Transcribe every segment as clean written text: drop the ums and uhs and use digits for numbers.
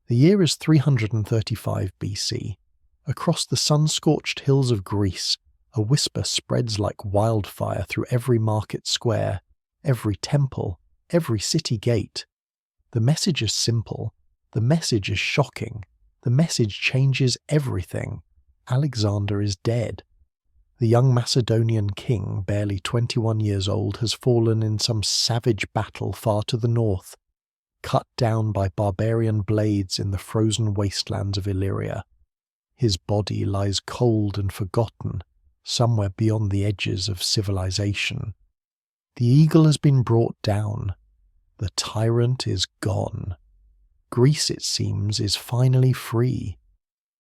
The year is 335 BC. Across the sun-scorched hills of Greece, a whisper spreads like wildfire through every market square, every temple, every city gate. The message is simple. The message is shocking. The message changes everything. Alexander is dead. The young Macedonian king, barely 21 years old, has fallen in some savage battle far to the north, cut down by barbarian blades in the frozen wastelands of Illyria. His body lies cold and forgotten, somewhere beyond the edges of civilization. The eagle has been brought down. The tyrant is gone. Greece, it seems, is finally free.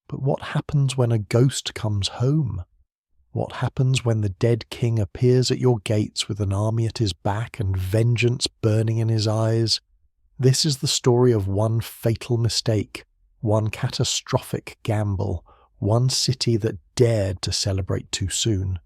But what happens when a ghost comes home? What happens when the dead king appears at your gates with an army at his back and vengeance burning in his eyes? This is the story of one fatal mistake, one catastrophic gamble, one city that dared to celebrate too soon.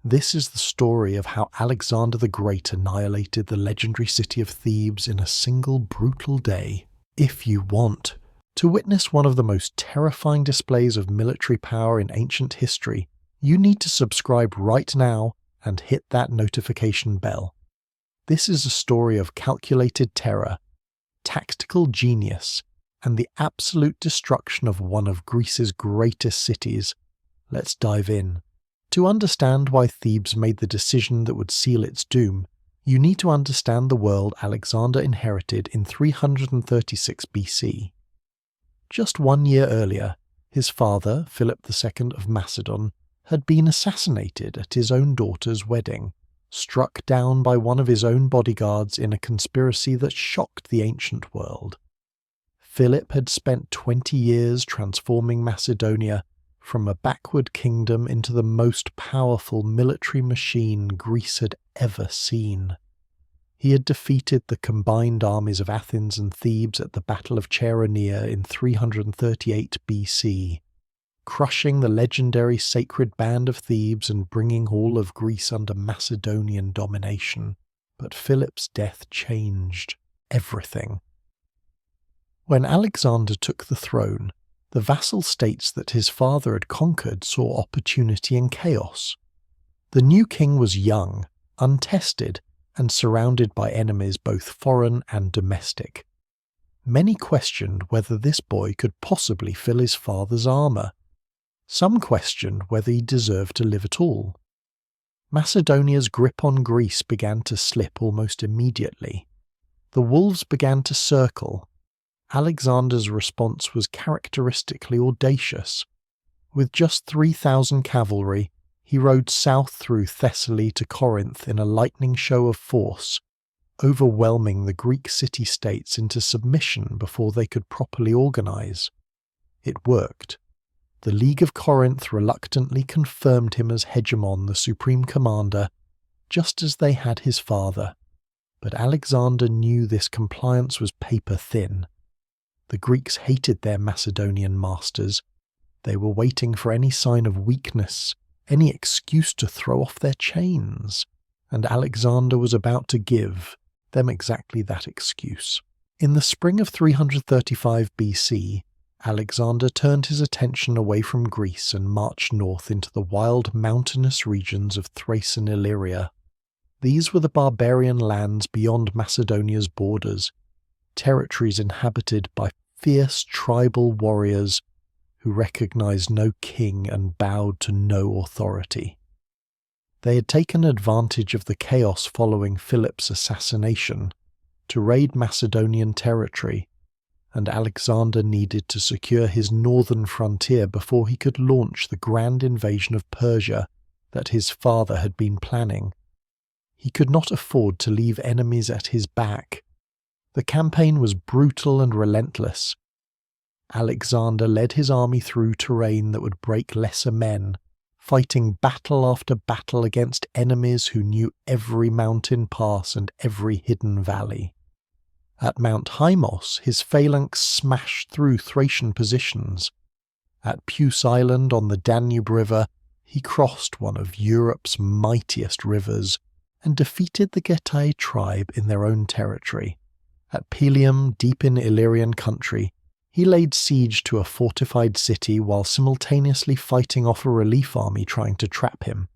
This is the story of how Alexander the Great annihilated the legendary city of Thebes in a single brutal day. If you want to witness one of the most terrifying displays of military power in ancient history, you need to subscribe right now and hit that notification bell. This is a story of calculated terror, tactical genius, and the absolute destruction of one of Greece's greatest cities. Let's dive in. To understand why Thebes made the decision that would seal its doom, you need to understand the world Alexander inherited in 336 BC. Just 1 year earlier, his father, Philip II of Macedon, had been assassinated at his own daughter's wedding, struck down by one of his own bodyguards in a conspiracy that shocked the ancient world. Philip had spent 20 years transforming Macedonia from a backward kingdom into the most powerful military machine Greece had ever seen. He had defeated the combined armies of Athens and Thebes at the Battle of Chaeronea in 338 BC, crushing the legendary sacred band of Thebes and bringing all of Greece under Macedonian domination. But Philip's death changed everything. When Alexander took the throne, the vassal states that his father had conquered saw opportunity in chaos. The new king was young, untested, and surrounded by enemies both foreign and domestic. Many questioned whether this boy could possibly fill his father's armour. Some questioned whether he deserved to live at all. Macedonia's grip on Greece began to slip almost immediately. The wolves began to circle. Alexander's response was characteristically audacious. With just 3,000 cavalry, he rode south through Thessaly to Corinth in a lightning show of force, overwhelming the Greek city-states into submission before they could properly organize. It worked. The League of Corinth reluctantly confirmed him as hegemon, the supreme commander, just as they had his father. But Alexander knew this compliance was paper-thin. The Greeks hated their Macedonian masters. They were waiting for any sign of weakness, any excuse to throw off their chains, and Alexander was about to give them exactly that excuse. In the spring of 335 BC, Alexander turned his attention away from Greece and marched north into the wild mountainous regions of Thrace and Illyria. These were the barbarian lands beyond Macedonia's borders, territories inhabited by fierce tribal warriors who recognized no king and bowed to no authority. They had taken advantage of the chaos following Philip's assassination to raid Macedonian territory, and Alexander needed to secure his northern frontier before he could launch the grand invasion of Persia that his father had been planning. He could not afford to leave enemies at his back. The campaign was brutal and relentless. Alexander led his army through terrain that would break lesser men, fighting battle after battle against enemies who knew every mountain pass and every hidden valley. At Mount Hymos, his phalanx smashed through Thracian positions. At Puce Island on the Danube River, he crossed one of Europe's mightiest rivers and defeated the Getae tribe in their own territory. At Pelium, deep in Illyrian country, He laid siege to a fortified city while simultaneously fighting off a relief army trying to trap him.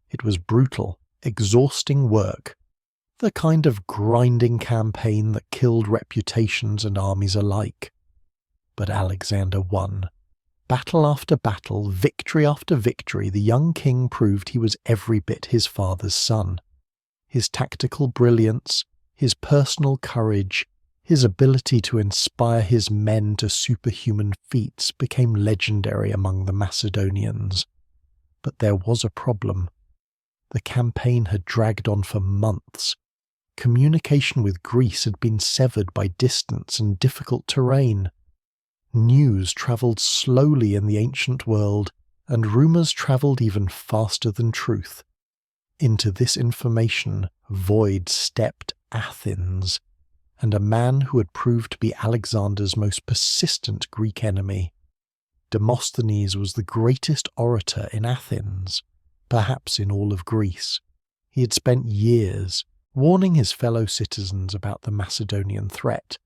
It was brutal, exhausting work, the kind of grinding campaign that killed reputations and armies alike. But Alexander won. Battle after battle, victory after victory, the young king proved he was every bit his father's son. His tactical brilliance, his personal courage, his ability to inspire his men to superhuman feats became legendary among the Macedonians. But there was a problem. The campaign had dragged on for months. Communication with Greece had been severed by distance and difficult terrain. News travelled slowly in the ancient world, and rumours travelled even faster than truth. Into this information void stepped Athens, and a man who had proved to be Alexander's most persistent Greek enemy. Demosthenes was the greatest orator in Athens, perhaps in all of Greece. He had spent years warning his fellow citizens about the Macedonian threat,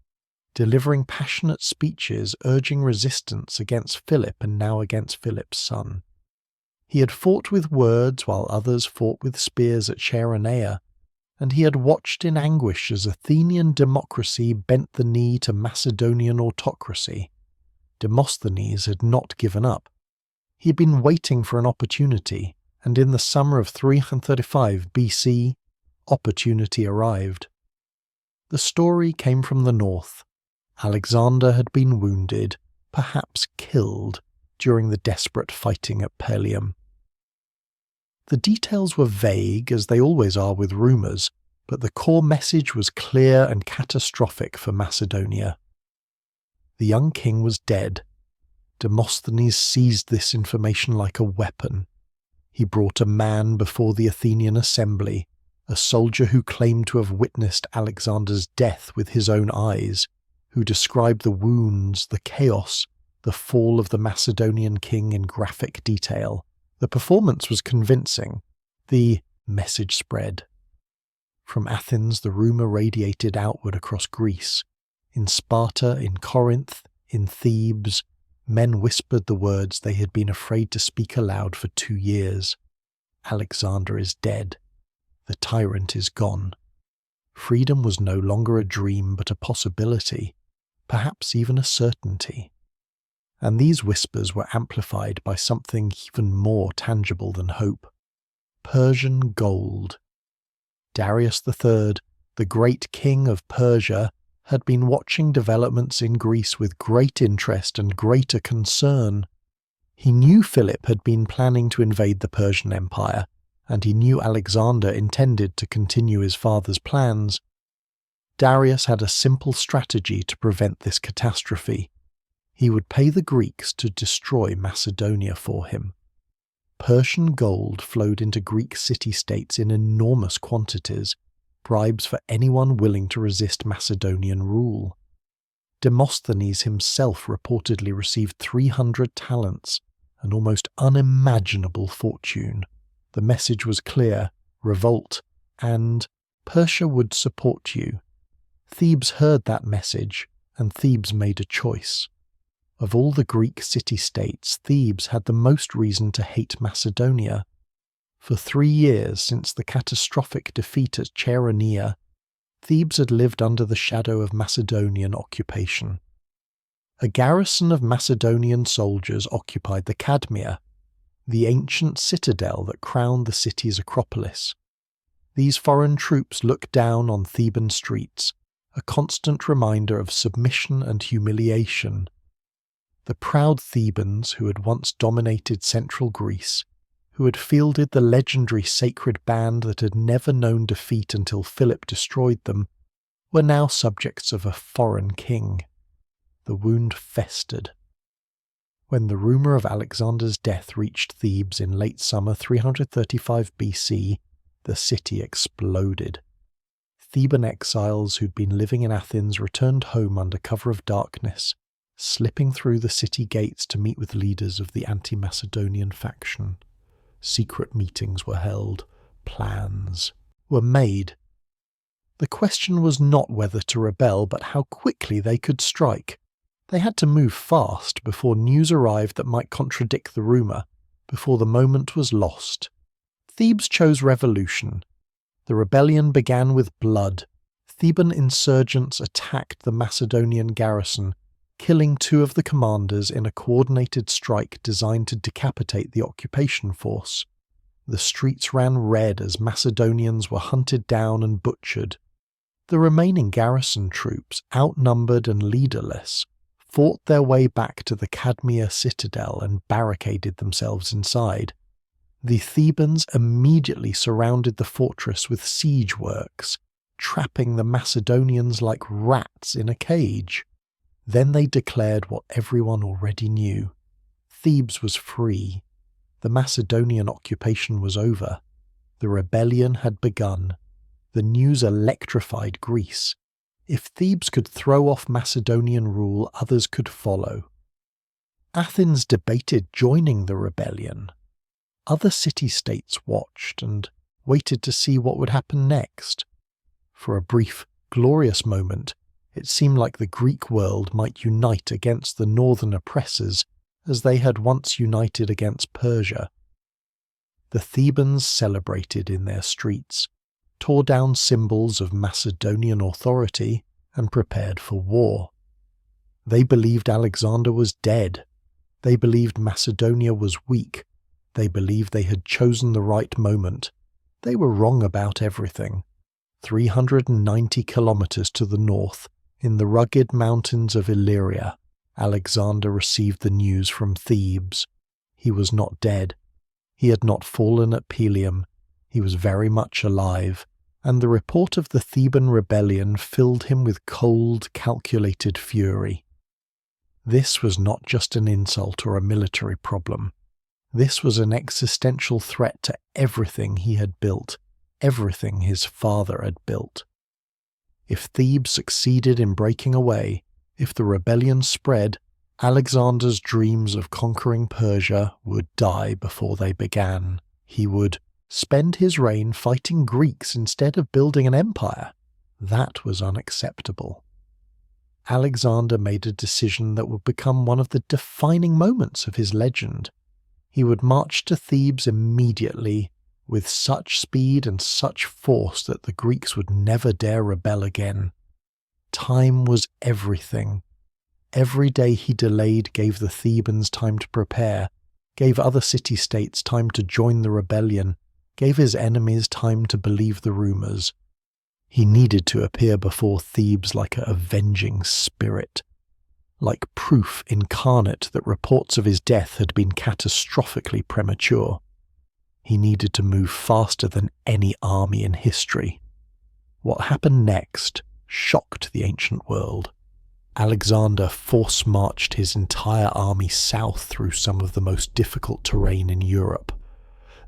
delivering passionate speeches urging resistance against Philip and now against Philip's son. He had fought with words while others fought with spears at Chaeronea, and he had watched in anguish as Athenian democracy bent the knee to Macedonian autocracy. Demosthenes had not given up. He had been waiting for an opportunity, and in the summer of 335 BC, opportunity arrived. The story came from the north. Alexander had been wounded, perhaps killed, during the desperate fighting at Pelium. The details were vague, as they always are with rumours, but the core message was clear and catastrophic for Macedonia. The young king was dead. Demosthenes seized this information like a weapon. He brought a man before the Athenian assembly, a soldier who claimed to have witnessed Alexander's death with his own eyes, who described the wounds, the chaos, the fall of the Macedonian king in graphic detail. The performance was convincing. The message spread. From Athens, the rumour radiated outward across Greece. In Sparta, in Corinth, in Thebes, men whispered the words they had been afraid to speak aloud for 2 years. Alexander is dead. The tyrant is gone. Freedom was no longer a dream but a possibility, perhaps even a certainty. And these whispers were amplified by something even more tangible than hope. Persian gold. Darius III, the great king of Persia, had been watching developments in Greece with great interest and greater concern. He knew Philip had been planning to invade the Persian Empire, and he knew Alexander intended to continue his father's plans. Darius had a simple strategy to prevent this catastrophe. He would pay the Greeks to destroy Macedonia for him. Persian gold flowed into Greek city-states in enormous quantities, bribes for anyone willing to resist Macedonian rule. Demosthenes himself reportedly received 300 talents, an almost unimaginable fortune. The message was clear: revolt, and Persia would support you. Thebes heard that message, and Thebes made a choice. Of all the Greek city-states, Thebes had the most reason to hate Macedonia. For 3 years since the catastrophic defeat at Chaeronea, Thebes had lived under the shadow of Macedonian occupation. A garrison of Macedonian soldiers occupied the Cadmea, the ancient citadel that crowned the city's acropolis. These foreign troops looked down on Theban streets, a constant reminder of submission and humiliation. The proud Thebans who had once dominated central Greece, who had fielded the legendary sacred band that had never known defeat until Philip destroyed them, were now subjects of a foreign king. The wound festered. When the rumour of Alexander's death reached Thebes in late summer 335 BC, the city exploded. Theban exiles who'd been living in Athens returned home under cover of darkness, slipping through the city gates to meet with leaders of the anti-Macedonian faction. Secret meetings were held. Plans were made. The question was not whether to rebel, but how quickly they could strike. They had to move fast before news arrived that might contradict the rumour, before the moment was lost. Thebes chose revolution. The rebellion began with blood. Theban insurgents attacked the Macedonian garrison, killing 2 of the commanders in a coordinated strike designed to decapitate the occupation force. The streets ran red as Macedonians were hunted down and butchered. The remaining garrison troops, outnumbered and leaderless, fought their way back to the Cadmea citadel and barricaded themselves inside. The Thebans immediately surrounded the fortress with siege works, trapping the Macedonians like rats in a cage. Then they declared what everyone already knew. Thebes was free. The Macedonian occupation was over. The rebellion had begun. The news electrified Greece. If Thebes could throw off Macedonian rule, others could follow. Athens debated joining the rebellion. Other city-states watched and waited to see what would happen next. For a brief, glorious moment, it seemed like the Greek world might unite against the northern oppressors as they had once united against Persia. The Thebans celebrated in their streets, tore down symbols of Macedonian authority, and prepared for war. They believed Alexander was dead. They believed Macedonia was weak. They believed they had chosen the right moment. They were wrong about everything. 390 kilometers to the north, in the rugged mountains of Illyria, Alexander received the news from Thebes. He was not dead. He had not fallen at Pelium. He was very much alive, and the report of the Theban rebellion filled him with cold, calculated fury. This was not just an insult or a military problem. This was an existential threat to everything he had built, everything his father had built. If Thebes succeeded in breaking away, if the rebellion spread, Alexander's dreams of conquering Persia would die before they began. He would spend his reign fighting Greeks instead of building an empire. That was unacceptable. Alexander made a decision that would become one of the defining moments of his legend. He would march to Thebes immediately, with such speed and such force that the Greeks would never dare rebel again. Time was everything. Every day he delayed gave the Thebans time to prepare, gave other city-states time to join the rebellion, gave his enemies time to believe the rumours. He needed to appear before Thebes like an avenging spirit, like proof incarnate that reports of his death had been catastrophically premature. He needed to move faster than any army in history. What happened next shocked the ancient world. Alexander force-marched his entire army south through some of the most difficult terrain in Europe.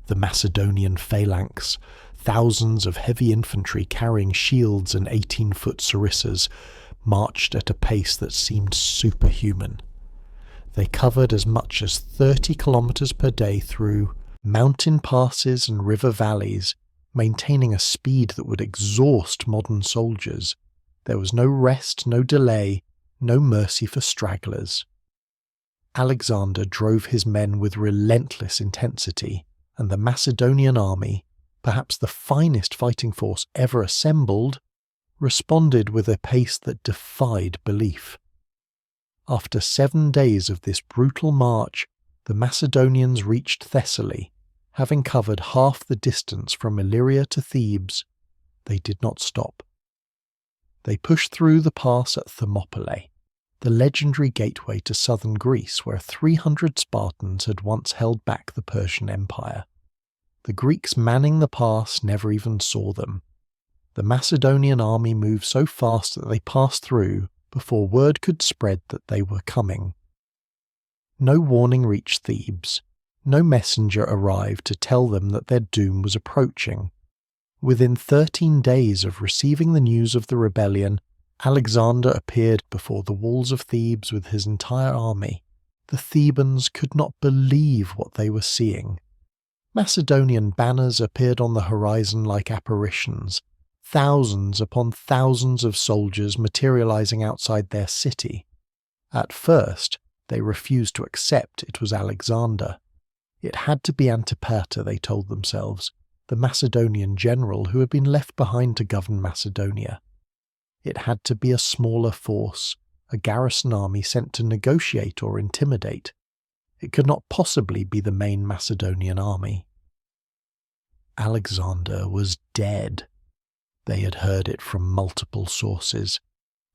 The Macedonian phalanx, thousands of heavy infantry carrying shields and 18-foot sarissas, marched at a pace that seemed superhuman. They covered as much as 30 kilometers per day through mountain passes and river valleys, maintaining a speed that would exhaust modern soldiers. There was no rest, no delay, no mercy for stragglers. Alexander drove his men with relentless intensity, and the Macedonian army, perhaps the finest fighting force ever assembled, responded with a pace that defied belief. After 7 days of this brutal march, the Macedonians reached Thessaly. Having covered half the distance from Illyria to Thebes, they did not stop. They pushed through the pass at Thermopylae, the legendary gateway to southern Greece where 300 Spartans had once held back the Persian Empire. The Greeks manning the pass never even saw them. The Macedonian army moved so fast that they passed through before word could spread that they were coming. No warning reached Thebes. No messenger arrived to tell them that their doom was approaching. Within 13 days of receiving the news of the rebellion, Alexander appeared before the walls of Thebes with his entire army. The Thebans could not believe what they were seeing. Macedonian banners appeared on the horizon like apparitions, thousands upon thousands of soldiers materializing outside their city. At first, they refused to accept it was Alexander. It had to be Antipater, they told themselves, the Macedonian general who had been left behind to govern Macedonia. It had to be a smaller force, a garrison army sent to negotiate or intimidate. It could not possibly be the main Macedonian army. Alexander was dead. They had heard it from multiple sources.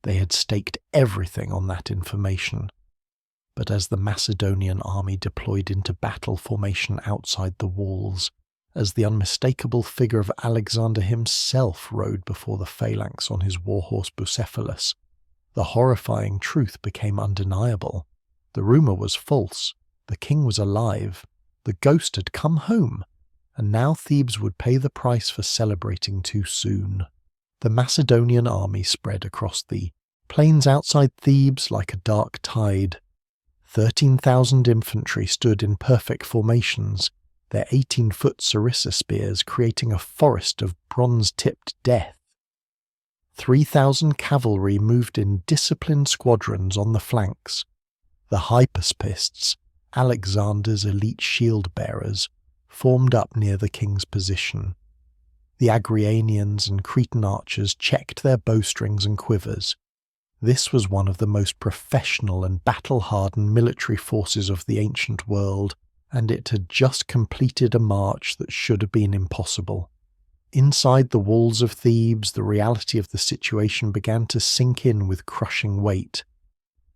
They had staked everything on that information. But as the Macedonian army deployed into battle formation outside the walls, as the unmistakable figure of Alexander himself rode before the phalanx on his warhorse Bucephalus, the horrifying truth became undeniable. The rumour was false. The king was alive. The ghost had come home. And now Thebes would pay the price for celebrating too soon. The Macedonian army spread across the plains outside Thebes like a dark tide. 13,000 infantry stood in perfect formations, their 18-foot sarissa spears creating a forest of bronze-tipped death. 3,000 cavalry moved in disciplined squadrons on the flanks. The hypaspists, Alexander's elite shield-bearers, formed up near the king's position. The Agrianians and Cretan archers checked their bowstrings and quivers. This was one of the most professional and battle-hardened military forces of the ancient world, and it had just completed a march that should have been impossible. Inside the walls of Thebes, the reality of the situation began to sink in with crushing weight.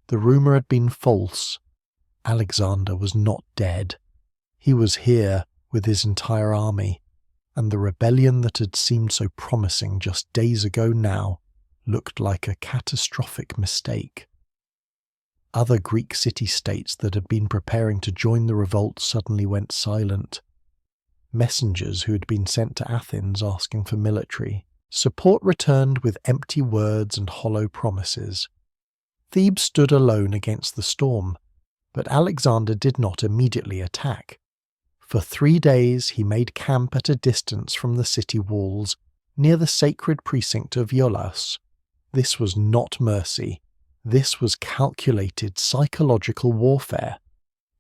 The rumour had been false. Alexander was not dead. He was here with his entire army, and the rebellion that had seemed so promising just days ago now looked like a catastrophic mistake. Other Greek city-states that had been preparing to join the revolt suddenly went silent. Messengers who had been sent to Athens asking for military support returned with empty words and hollow promises. Thebes stood alone against the storm, but Alexander did not immediately attack. For 3 days he made camp at a distance from the city walls, near the sacred precinct of Iolaus. This was not mercy. This was calculated psychological warfare.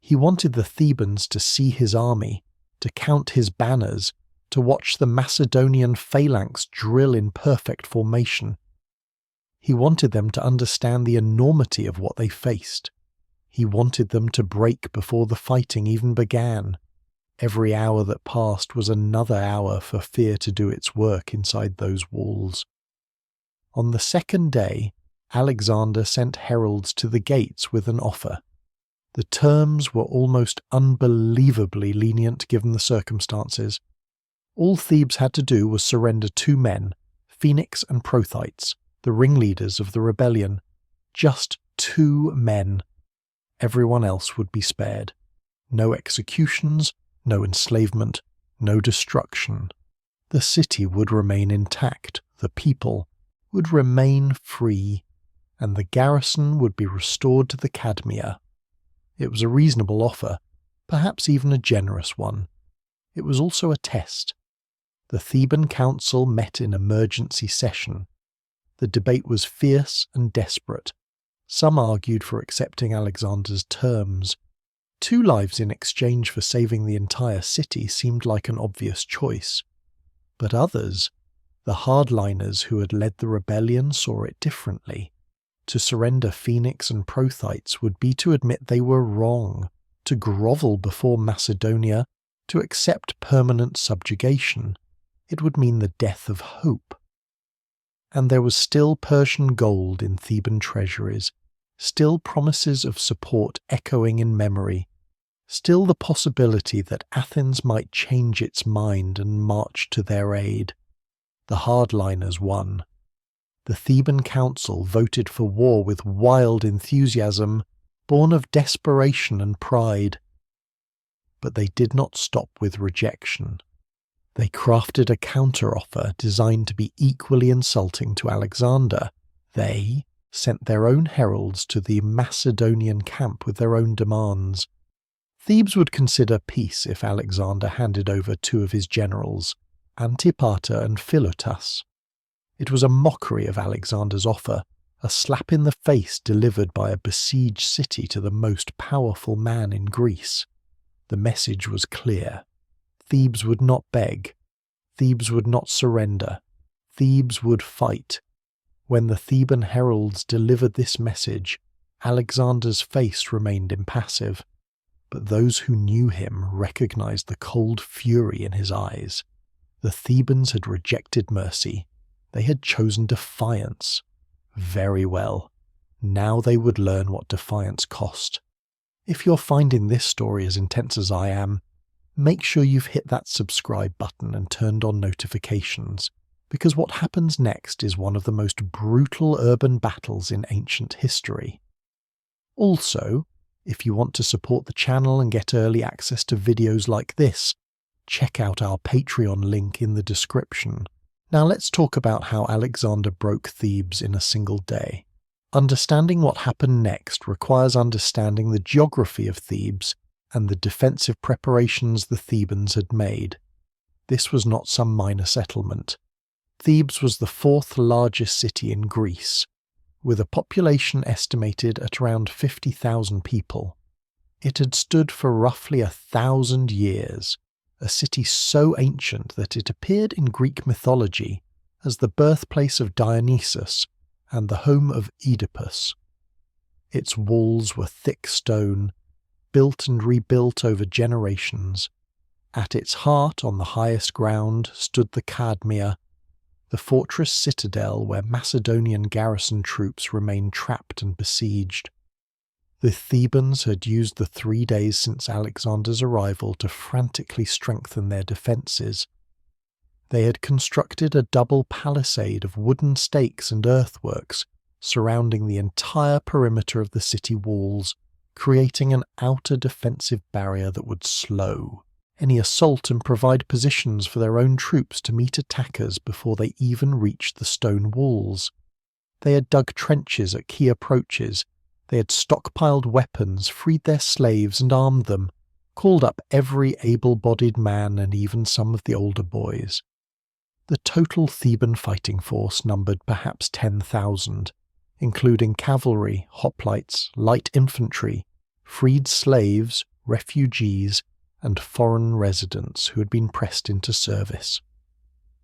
He wanted the Thebans to see his army, to count his banners, to watch the Macedonian phalanx drill in perfect formation. He wanted them to understand the enormity of what they faced. He wanted them to break before the fighting even began. Every hour that passed was another hour for fear to do its work inside those walls. On the second day, Alexander sent heralds to the gates with an offer. The terms were almost unbelievably lenient given the circumstances. All Thebes had to do was surrender 2 men, Phoenix and Prothites, the ringleaders of the rebellion. Just 2 men. Everyone else would be spared. No executions, no enslavement, no destruction. The city would remain intact, the people would remain free, and the garrison would be restored to the Cadmea. It was a reasonable offer, perhaps even a generous one. It was also a test. The Theban council met in emergency session. The debate was fierce and desperate. Some argued for accepting Alexander's terms. 2 lives in exchange for saving the entire city seemed like an obvious choice. But others, the hardliners who had led the rebellion, saw it differently. To surrender Phoenix and Prothites would be to admit they were wrong, to grovel before Macedonia, to accept permanent subjugation. It would mean the death of hope. And there was still Persian gold in Theban treasuries, still promises of support echoing in memory, still the possibility that Athens might change its mind and march to their aid. The hardliners won. The Theban council voted for war with wild enthusiasm, born of desperation and pride. But they did not stop with rejection. They crafted a counteroffer designed to be equally insulting to Alexander. They sent their own heralds to the Macedonian camp with their own demands. Thebes would consider peace if Alexander handed over 2 of his generals, Antipater and Philotas. It was a mockery of Alexander's offer, a slap in the face delivered by a besieged city to the most powerful man in Greece. The message was clear. Thebes would not beg. Thebes would not surrender. Thebes would fight. When the Theban heralds delivered this message, Alexander's face remained impassive, but those who knew him recognized the cold fury in his eyes. The Thebans had rejected mercy. They had chosen defiance. Very well. Now they would learn what defiance cost. If you're finding this story as intense as I am, make sure you've hit that subscribe button and turned on notifications, because what happens next is one of the most brutal urban battles in ancient history. Also, if you want to support the channel and get early access to videos like this, check out our Patreon link in the description. Now let's talk about how Alexander broke Thebes in a single day. Understanding what happened next requires understanding the geography of Thebes and the defensive preparations the Thebans had made. This was not some minor settlement. Thebes was the fourth largest city in Greece, with a population estimated at around 50,000 people. It had stood for roughly 1,000 years, a city so ancient that it appeared in Greek mythology as the birthplace of Dionysus and the home of Oedipus. Its walls were thick stone, built and rebuilt over generations. At its heart, on the highest ground, stood the Cadmea, the fortress citadel where Macedonian garrison troops remained trapped and besieged. The Thebans had used the 3 days since Alexander's arrival to frantically strengthen their defences. They had constructed a double palisade of wooden stakes and earthworks surrounding the entire perimeter of the city walls, creating an outer defensive barrier that would slow any assault and provide positions for their own troops to meet attackers before they even reached the stone walls. They had dug trenches at key approaches. They had stockpiled weapons, freed their slaves and armed them, called up every able-bodied man and even some of the older boys. The total Theban fighting force numbered perhaps 10,000, including cavalry, hoplites, light infantry, freed slaves, refugees, and foreign residents who had been pressed into service.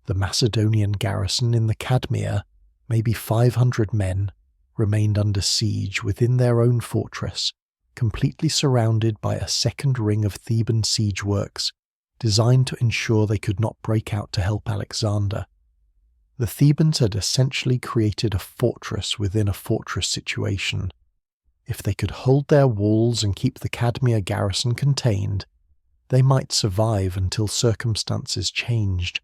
The Macedonian garrison in the Cadmea, maybe 500 men, remained under siege within their own fortress, completely surrounded by a second ring of Theban siege works designed to ensure they could not break out to help Alexander. The Thebans had essentially created a fortress within a fortress situation. If they could hold their walls and keep the Cadmea garrison contained, they might survive until circumstances changed,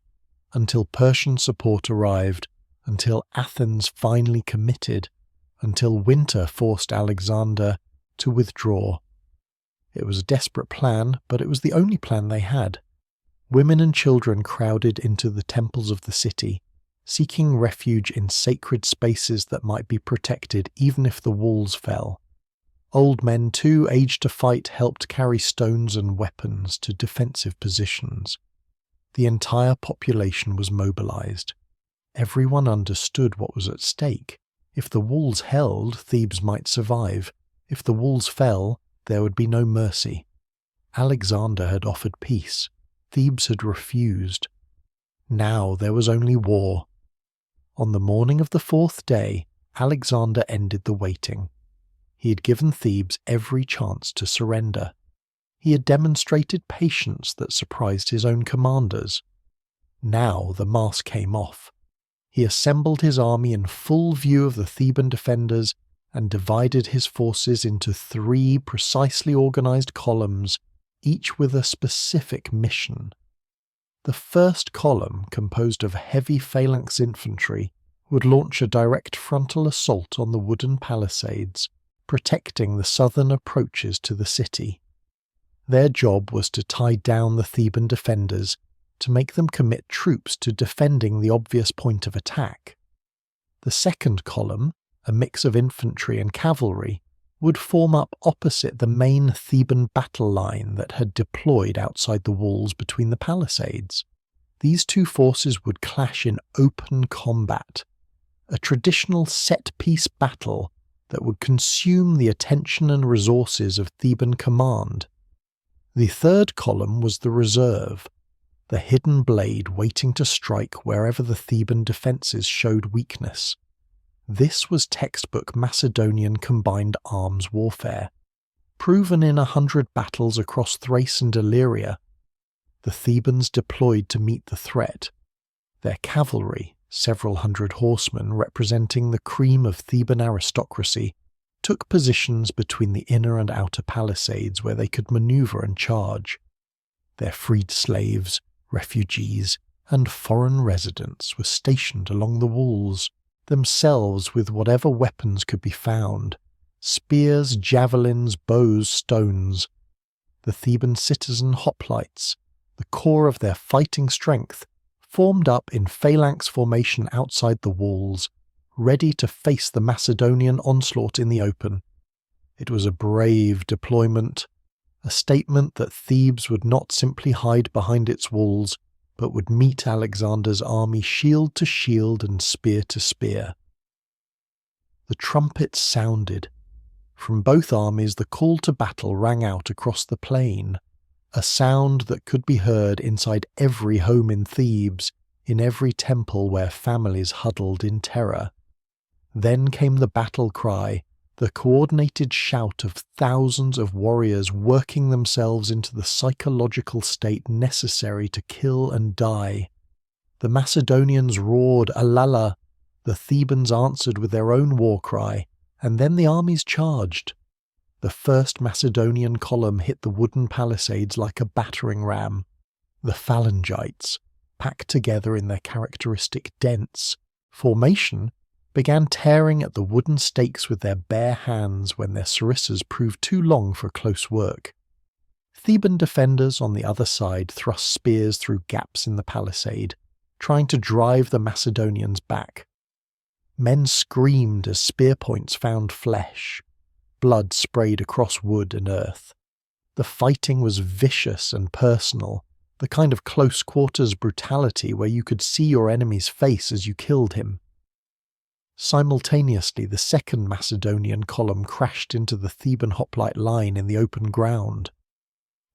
until Persian support arrived, until Athens finally committed, until winter forced Alexander to withdraw. It was a desperate plan, but it was the only plan they had. Women and children crowded into the temples of the city, seeking refuge in sacred spaces that might be protected even if the walls fell. Old men, too, aged to fight, helped carry stones and weapons to defensive positions. The entire population was mobilized. Everyone understood what was at stake. If the walls held, Thebes might survive. If the walls fell, there would be no mercy. Alexander had offered peace. Thebes had refused. Now there was only war. On the morning of the 4th day, Alexander ended the waiting. He had given Thebes every chance to surrender. He had demonstrated patience that surprised his own commanders. Now the mask came off. He assembled his army in full view of the Theban defenders and divided his forces into 3 precisely organized columns, each with a specific mission. The first column, composed of heavy phalanx infantry, would launch a direct frontal assault on the wooden palisades, protecting the southern approaches to the city. Their job was to tie down the Theban defenders, to make them commit troops to defending the obvious point of attack. The second column, a mix of infantry and cavalry, would form up opposite the main Theban battle line that had deployed outside the walls between the palisades. These two forces would clash in open combat. a traditional set-piece battle that would consume the attention and resources of Theban command. The third column was the reserve, the hidden blade waiting to strike wherever the Theban defences showed weakness. This was textbook Macedonian combined arms warfare, proven in 100 battles across Thrace and Illyria. The Thebans deployed to meet the threat. Their cavalry, several hundred horsemen representing the cream of Theban aristocracy, took positions between the inner and outer palisades where they could maneuver and charge. Their freed slaves, refugees, and foreign residents were stationed along the walls, themselves with whatever weapons could be found: spears, javelins, bows, stones. The Theban citizen hoplites, the core of their fighting strength, formed up in phalanx formation outside the walls, ready to face the Macedonian onslaught in the open. It was a brave deployment, a statement that Thebes would not simply hide behind its walls, but would meet Alexander's army shield to shield and spear to spear. The trumpets sounded. From both armies the call to battle rang out across the plain, a sound that could be heard inside every home in Thebes, in every temple where families huddled in terror. Then came the battle cry, the coordinated shout of thousands of warriors working themselves into the psychological state necessary to kill and die. The Macedonians roared "Alala," the Thebans answered with their own war cry, and then the armies charged. The first Macedonian column hit the wooden palisades like a battering ram. The phalangites, packed together in their characteristic dense formation, began tearing at the wooden stakes with their bare hands when their sarissas proved too long for close work. Theban defenders on the other side thrust spears through gaps in the palisade, trying to drive the Macedonians back. Men screamed as spear points found flesh. Blood sprayed across wood and earth. The fighting was vicious and personal, the kind of close-quarters brutality where you could see your enemy's face as you killed him. Simultaneously, the second Macedonian column crashed into the Theban hoplite line in the open ground.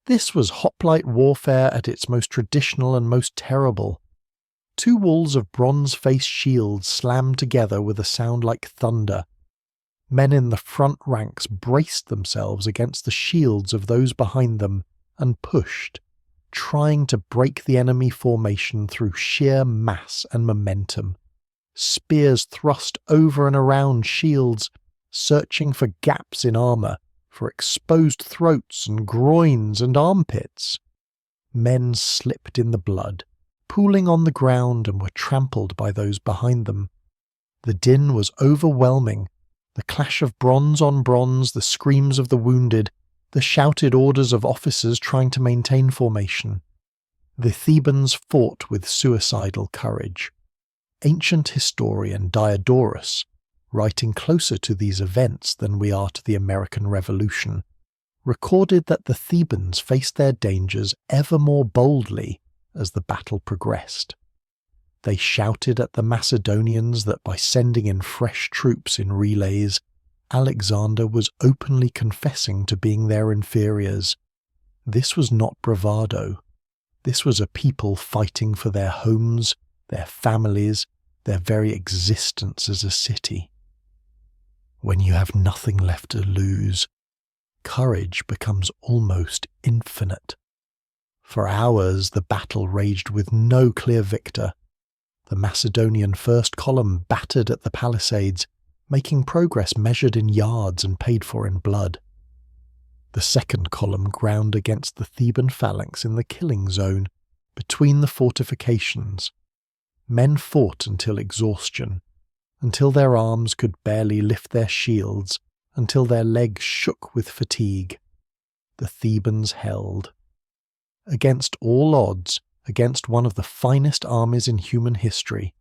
This was hoplite warfare at its most traditional and most terrible. Two walls of bronze-faced shields slammed together with a sound like thunder. Men in the front ranks braced themselves against the shields of those behind them and pushed, trying to break the enemy formation through sheer mass and momentum. Spears thrust over and around shields, searching for gaps in armour, for exposed throats and groins and armpits. Men slipped in the blood, pooling on the ground, and were trampled by those behind them. The din was overwhelming. The clash of bronze on bronze, the screams of the wounded, the shouted orders of officers trying to maintain formation. The Thebans fought with suicidal courage. Ancient historian Diodorus, writing closer to these events than we are to the American Revolution, recorded that the Thebans faced their dangers ever more boldly as the battle progressed. They shouted at the Macedonians that by sending in fresh troops in relays, Alexander was openly confessing to being their inferiors. This was not bravado. This was a people fighting for their homes, their families, their very existence as a city. When you have nothing left to lose, courage becomes almost infinite. For hours the battle raged with no clear victor. The Macedonian first column battered at the palisades, making progress measured in yards and paid for in blood. The second column ground against the Theban phalanx in the killing zone, between the fortifications. Men fought until exhaustion, until their arms could barely lift their shields, until their legs shook with fatigue. The Thebans held. Against all odds, against one of the finest armies in human history,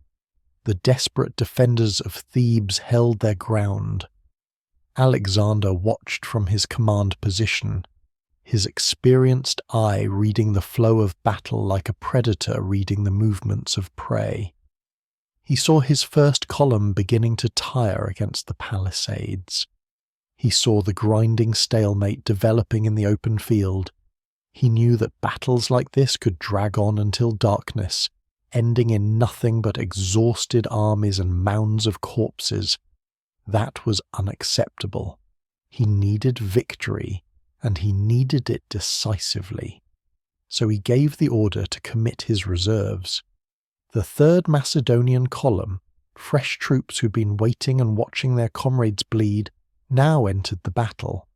the desperate defenders of Thebes held their ground. Alexander watched from his command position, his experienced eye reading the flow of battle like a predator reading the movements of prey. He saw his first column beginning to tire against the palisades. He saw the grinding stalemate developing in the open field. He knew that battles like this could drag on until darkness, ending in nothing but exhausted armies and mounds of corpses. That was unacceptable. He needed victory, and he needed it decisively. So he gave the order to commit his reserves. The 3rd Macedonian column, fresh troops who'd been waiting and watching their comrades bleed, now entered the battle.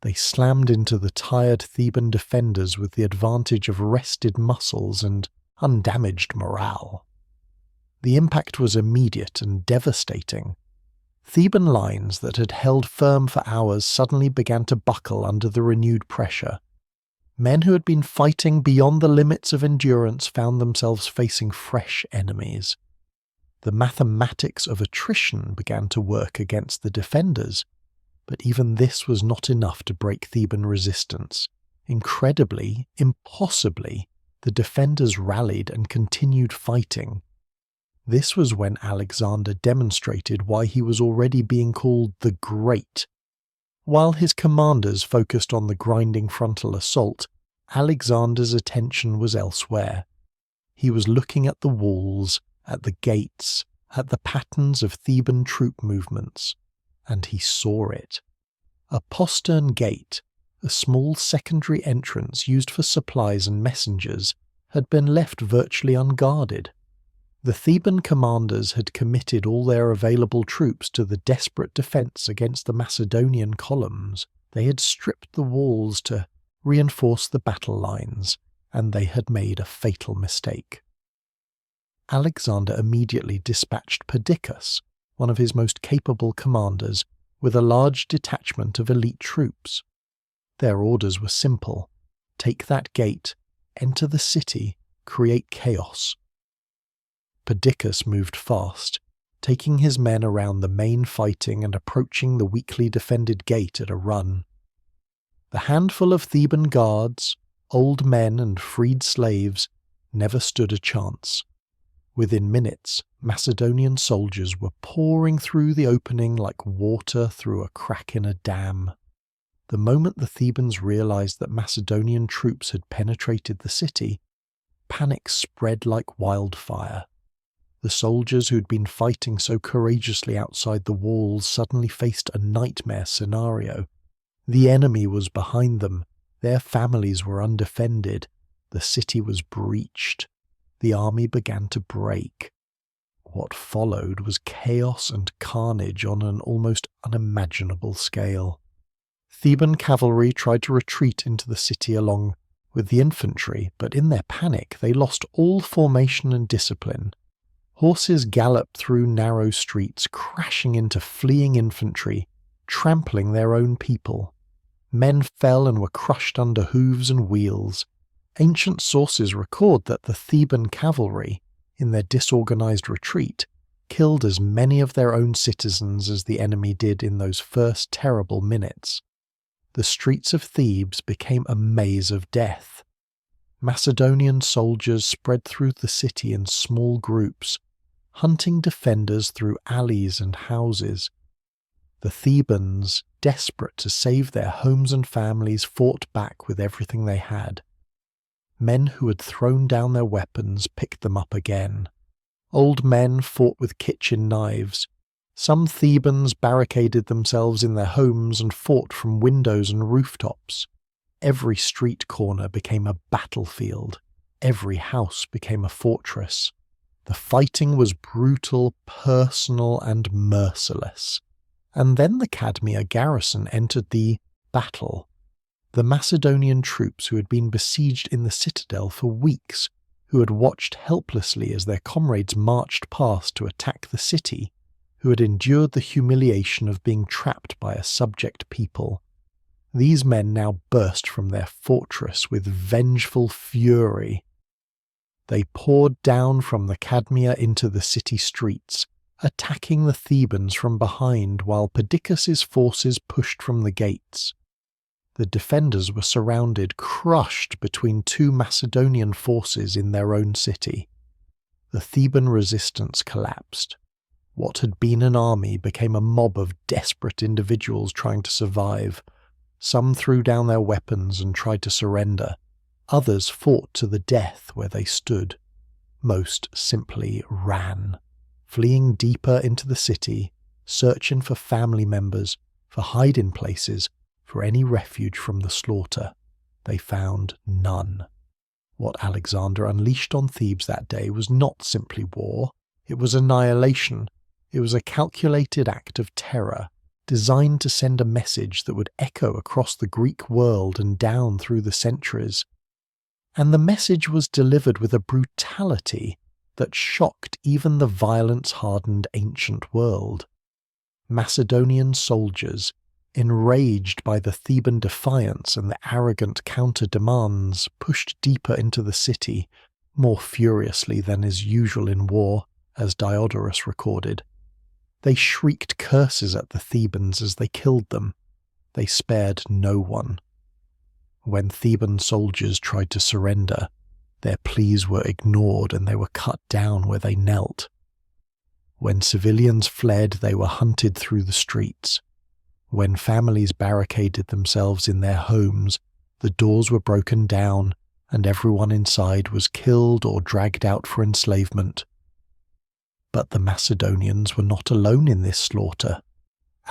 They slammed into the tired Theban defenders with the advantage of rested muscles and undamaged morale. The impact was immediate and devastating. Theban lines that had held firm for hours suddenly began to buckle under the renewed pressure. Men who had been fighting beyond the limits of endurance found themselves facing fresh enemies. The mathematics of attrition began to work against the defenders, but even this was not enough to break Theban resistance. Incredibly, impossibly, the defenders rallied and continued fighting. This was when Alexander demonstrated why he was already being called the Great. While his commanders focused on the grinding frontal assault, Alexander's attention was elsewhere. He was looking at the walls, at the gates, at the patterns of Theban troop movements, and he saw it. A postern gate, a small secondary entrance used for supplies and messengers, had been left virtually unguarded. The Theban commanders had committed all their available troops to the desperate defence against the Macedonian columns. They had stripped the walls to reinforce the battle lines, and they had made a fatal mistake. Alexander immediately dispatched Perdiccas, one of his most capable commanders, with a large detachment of elite troops. Their orders were simple: take that gate, enter the city, create chaos. Perdiccas moved fast, taking his men around the main fighting and approaching the weakly defended gate at a run. The handful of Theban guards, old men and freed slaves, never stood a chance. Within minutes, Macedonian soldiers were pouring through the opening like water through a crack in a dam. The moment the Thebans realized that Macedonian troops had penetrated the city, panic spread like wildfire. The soldiers who'd been fighting so courageously outside the walls suddenly faced a nightmare scenario. The enemy was behind them, their families were undefended, the city was breached. The army began to break. What followed was chaos and carnage on an almost unimaginable scale. Theban cavalry tried to retreat into the city along with the infantry, but in their panic they lost all formation and discipline. Horses galloped through narrow streets, crashing into fleeing infantry, trampling their own people. Men fell and were crushed under hooves and wheels. Ancient sources record that the Theban cavalry, in their disorganized retreat, killed as many of their own citizens as the enemy did in those first terrible minutes. The streets of Thebes became a maze of death. Macedonian soldiers spread through the city in small groups, hunting defenders through alleys and houses. The Thebans, desperate to save their homes and families, fought back with everything they had. Men who had thrown down their weapons picked them up again. Old men fought with kitchen knives. Some Thebans barricaded themselves in their homes and fought from windows and rooftops. Every street corner became a battlefield. Every house became a fortress. The fighting was brutal, personal, and merciless. And then the Cadmea garrison entered the battle. The Macedonian troops who had been besieged in the citadel for weeks, who had watched helplessly as their comrades marched past to attack the city, who had endured the humiliation of being trapped by a subject people. These men now burst from their fortress with vengeful fury. They poured down from the Cadmea into the city streets, attacking the Thebans from behind while Perdiccas' forces pushed from the gates. The defenders were surrounded, crushed between two Macedonian forces in their own city. The Theban resistance collapsed. What had been an army became a mob of desperate individuals trying to survive. Some threw down their weapons and tried to surrender. Others fought to the death where they stood. Most simply ran, fleeing deeper into the city, searching for family members, for hiding places, for any refuge from the slaughter. They found none. What Alexander unleashed on Thebes that day was not simply war, it was annihilation. It was a calculated act of terror, designed to send a message that would echo across the Greek world and down through the centuries. And the message was delivered with a brutality that shocked even the violence-hardened ancient world. Macedonian soldiers, enraged by the Theban defiance and the arrogant counter-demands, pushed deeper into the city, more furiously than is usual in war, as Diodorus recorded. They shrieked curses at the Thebans as they killed them. They spared no one. When Theban soldiers tried to surrender, their pleas were ignored and they were cut down where they knelt. When civilians fled, they were hunted through the streets. When families barricaded themselves in their homes, the doors were broken down and everyone inside was killed or dragged out for enslavement. But the Macedonians were not alone in this slaughter.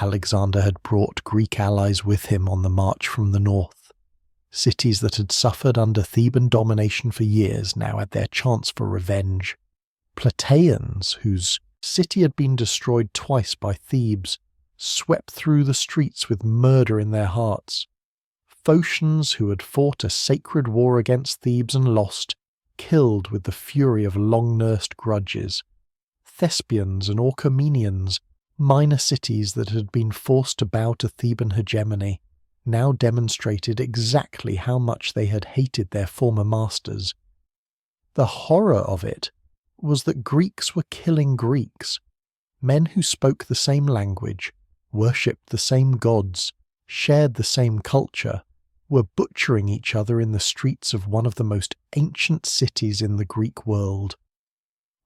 Alexander had brought Greek allies with him on the march from the north. Cities that had suffered under Theban domination for years now had their chance for revenge. Plataeans, whose city had been destroyed twice by Thebes, swept through the streets with murder in their hearts. Phocians, who had fought a sacred war against Thebes and lost, killed with the fury of long-nursed grudges. Thespians and Orchomenians, minor cities that had been forced to bow to Theban hegemony, now demonstrated exactly how much they had hated their former masters. The horror of it was that Greeks were killing Greeks. Men who spoke the same language, worshipped the same gods, shared the same culture, were butchering each other in the streets of one of the most ancient cities in the Greek world.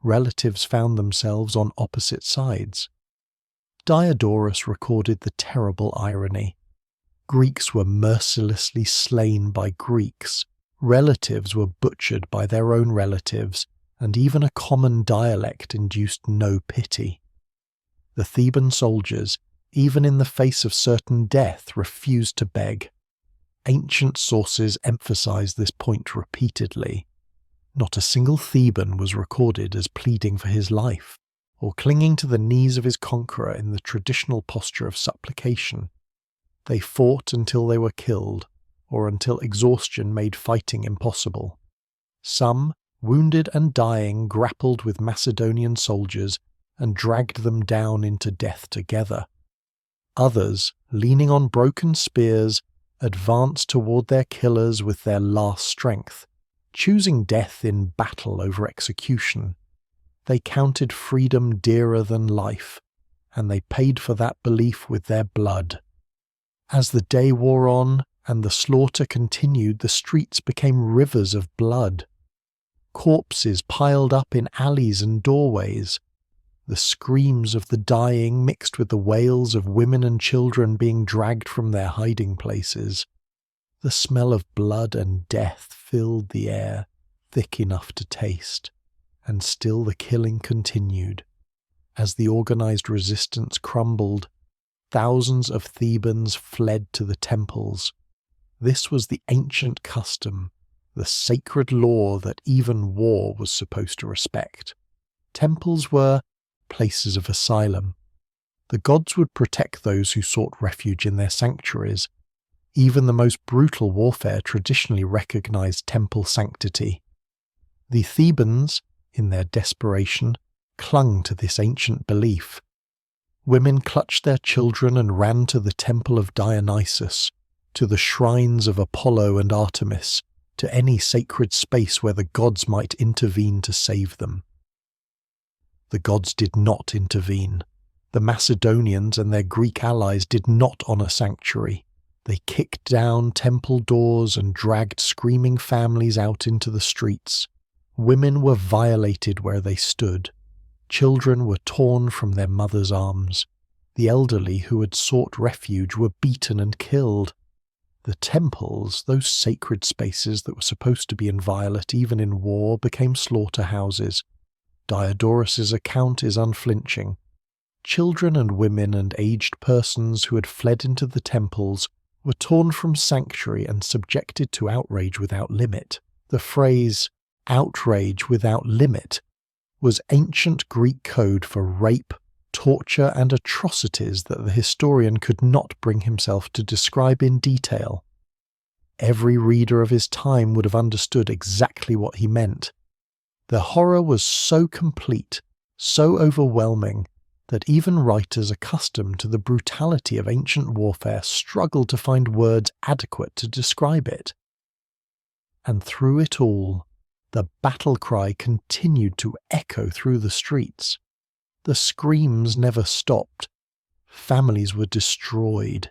Relatives found themselves on opposite sides. Diodorus recorded the terrible irony. Greeks were mercilessly slain by Greeks, relatives were butchered by their own relatives, and even a common dialect induced no pity. The Theban soldiers, even in the face of certain death, refused to beg. Ancient sources emphasize this point repeatedly. Not a single Theban was recorded as pleading for his life, or clinging to the knees of his conqueror in the traditional posture of supplication. They fought until they were killed, or until exhaustion made fighting impossible. Some, wounded and dying, grappled with Macedonian soldiers and dragged them down into death together. Others, leaning on broken spears, advanced toward their killers with their last strength, choosing death in battle over execution. They counted freedom dearer than life, and they paid for that belief with their blood. As the day wore on and the slaughter continued, the streets became rivers of blood. Corpses piled up in alleys and doorways. The screams of the dying mixed with the wails of women and children being dragged from their hiding places. The smell of blood and death filled the air, thick enough to taste, and still the killing continued. As the organized resistance crumbled, thousands of Thebans fled to the temples. This was the ancient custom, the sacred law that even war was supposed to respect. Temples were places of asylum. The gods would protect those who sought refuge in their sanctuaries. Even the most brutal warfare traditionally recognized temple sanctity. The Thebans, in their desperation, clung to this ancient belief. Women clutched their children and ran to the temple of Dionysus, to the shrines of Apollo and Artemis, to any sacred space where the gods might intervene to save them. The gods did not intervene. The Macedonians and their Greek allies did not honor sanctuary. They kicked down temple doors and dragged screaming families out into the streets. Women were violated where they stood. Children were torn from their mothers' arms. The elderly who had sought refuge were beaten and killed. The temples, those sacred spaces that were supposed to be inviolate even in war, became slaughterhouses. Diodorus's account is unflinching. Children and women and aged persons who had fled into the temples were torn from sanctuary and subjected to outrage without limit. The phrase, outrage without limit, was ancient Greek code for rape, torture, and atrocities that the historian could not bring himself to describe in detail. Every reader of his time would have understood exactly what he meant. The horror was so complete, so overwhelming, that even writers accustomed to the brutality of ancient warfare struggled to find words adequate to describe it. And through it all, the battle cry continued to echo through the streets. The screams never stopped. Families were destroyed.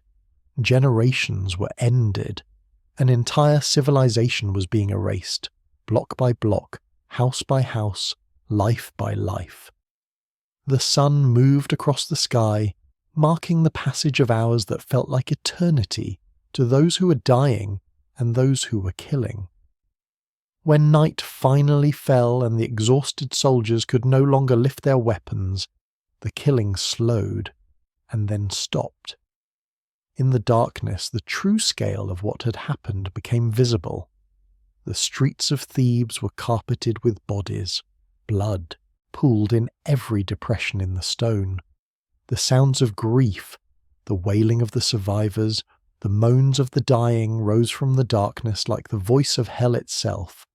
Generations were ended. An entire civilization was being erased, block by block, house by house, life by life. The sun moved across the sky, marking the passage of hours that felt like eternity to those who were dying and those who were killing. When night finally fell and the exhausted soldiers could no longer lift their weapons, the killing slowed and then stopped. In the darkness, the true scale of what had happened became visible. The streets of Thebes were carpeted with bodies, blood pooled in every depression in the stone. The sounds of grief, the wailing of the survivors, the moans of the dying rose from the darkness like the voice of hell itself.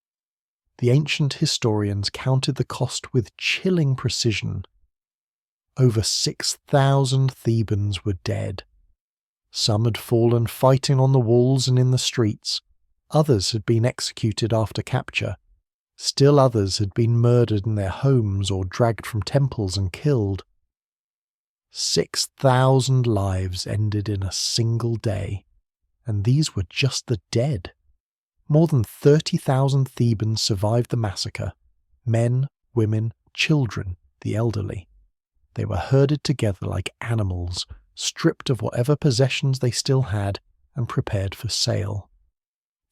The ancient historians counted the cost with chilling precision. Over 6,000 Thebans were dead. Some had fallen fighting on the walls and in the streets. Others had been executed after capture. Still others had been murdered in their homes or dragged from temples and killed. 6,000 lives ended in a single day, and these were just the dead. More than 30,000 Thebans survived the massacre. Men, women, children, the elderly. They were herded together like animals, stripped of whatever possessions they still had, and prepared for sale.